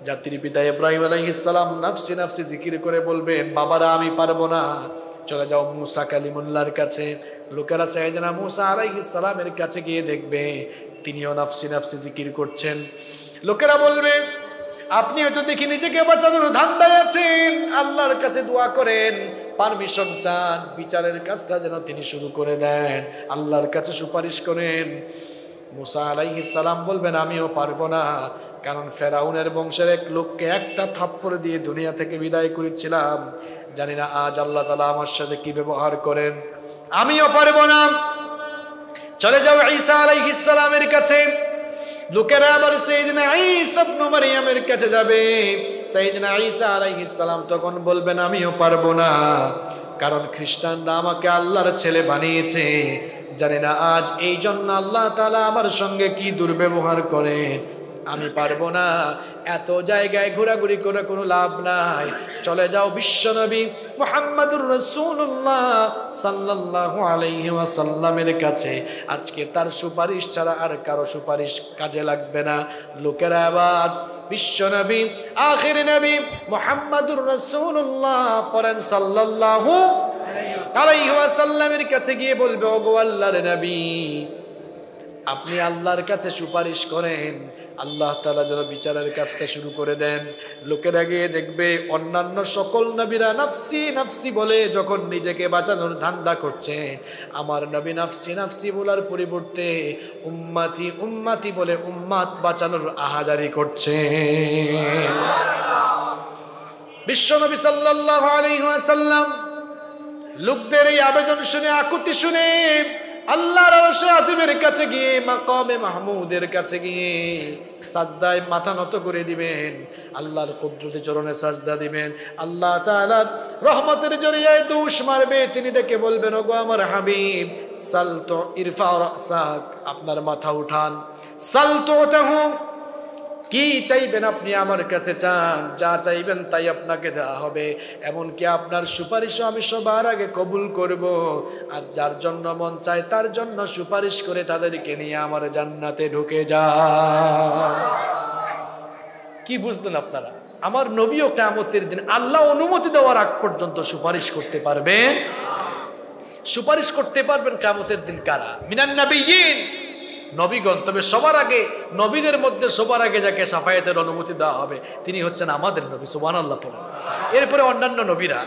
জাতির পিতা ইব্রাহিম আলাইহিস সালাম নফসি নফসি জিকির করে বলবেন, বাবারা আমি পারবো না, চলে যাও মুসা কালিমুল্লাহর কাছে। লোকেরা সাইয়েদনা মুসা আলাইহিস সালামের কাছে গিয়ে দেখবে তিনিও নফসি নফসি জিকির করছেন। লোকেরা বলবে, আপনি হয়তো দেখি নিজেকে বাঁচানোর ধান্দায় আছেন, আল্লাহর কাছে দোয়া করেন, পারমিশন চান, বিচারের কাজটা যেন তিনি শুরু করে দেন, আল্লাহর কাছে সুপারিশ করেন। মুসা আলাইহিস সালাম বলবেন, আমিও পারবো না, কারণ ফেরাউনের বংশের এক লোককে একটা থাপ্পড় দিয়ে দুনিয়া থেকে বিদায় করেছিলাম, জানি না আজ আল্লাহ তাআলা আমার সাথে কি ব্যবহার করেন। আমিও পারবো না, চলে যাও ঈসা আলাইহিস সালামের কাছে। লোকেরা আবার সাইয়েদনা ঈসা ইবনে মারইয়ামের কাছে যাবে। সাইয়েদনা ঈসা আলাইহিস সালাম তখন বলবেন, আমিও পারবো না, কারণ খ্রিস্টানরা আমাকে আল্লাহর ছেলে বানিয়েছে, জানি না আজ এই জন্য আল্লাহ তাআলা আমার সঙ্গে কি দুর্ব্যবহার করেন। আমি পারবো না, এত জায়গায় ঘোরাঘুরি করে কোনো লাভ নাই। চলে যাও বিশ্বনবী মুহাম্মদুর রাসূলুল্লাহ সাল্লাল্লাহু আলাইহি ওয়াসাল্লামের কাছে। আজকে তার সুপারিশ ছাড়া আর কারো সুপারিশ কাজে লাগবে না। লোকেরা আবার বিশ্বনবী আখির নবী মুহাম্মদুর রাসূলুল্লাহ পড়েন সাল্লাল্লাহু আলাইহি ওয়াসাল্লামের কাছে গিয়ে বলবে, ওগো আল্লাহর নবী, আপনি আল্লাহর কাছে সুপারিশ করেন, আল্লাহ তাআলা যেন বিচারের কাজটা শুরু করে দেন। লোকেরা গিয়ে দেখবে অন্যান্য সকল নবীরা নাফসি নাফসি বলে যখন নিজেকে বাঁচানোর ধান্দা করছে, আমার নবী নাফসি নাফসি বলার পরিবর্তে উম্মতি উম্মতি বলে উম্মাত বাঁচানোর আহাজারি করছে। বিশ্বনবী সাল্লাল্লাহু আলাইহি ওয়াসাল্লাম লোকদের এই আবেদন শুনে, আকুতি শুনে আল্লাহর আরশে আজিমের কাছে গিয়ে, মাকামে মাহমুদের কাছে গিয়ে সাজদায় মাথা নত করে দিবেন, আল্লাহর কুদরতি চরণে সাজদা দিবেন। আল্লাহ তাআলার রহমতের জরিয়ায় দোষ মারবে। তিনি ডেকে বলবেন, ওগো আমার হাবিব, সালতু ইরফা রাসাক, আপনার মাথা উঠান। সালতু তাহু, কি চাইবেন আপনি আমার কাছে চান, যা চাইবেন তাই আপনাকে দেওয়া হবে। এমনকি আপনার সুপারিশও আমি সবার আগে কবুল করব। আর যার জন্য মন চায় তার জন্য সুপারিশ করে তাদেরকে নিয়ে আমার জান্নাতে ঢুকে যায়। কি বুঝলেন আপনারা? আমার নবীও কিয়ামতের দিন আল্লাহ অনুমতি দেওয়ার আগ পর্যন্ত সুপারিশ করতে পারবেন। সুপারিশ করতে পারবেন কিয়ামতের দিন কারা? মিনান নাবিয়্যিন, নবীগণ। তবে সবার আগে, নবীদের মধ্যে সবার আগে যাকে শাফায়াতের অনুমতি দেওয়া হবে তিনি হচ্ছেন আমাদের নবী। সুবহানাল্লাহ। এরপরে অন্যান্য নবীরা।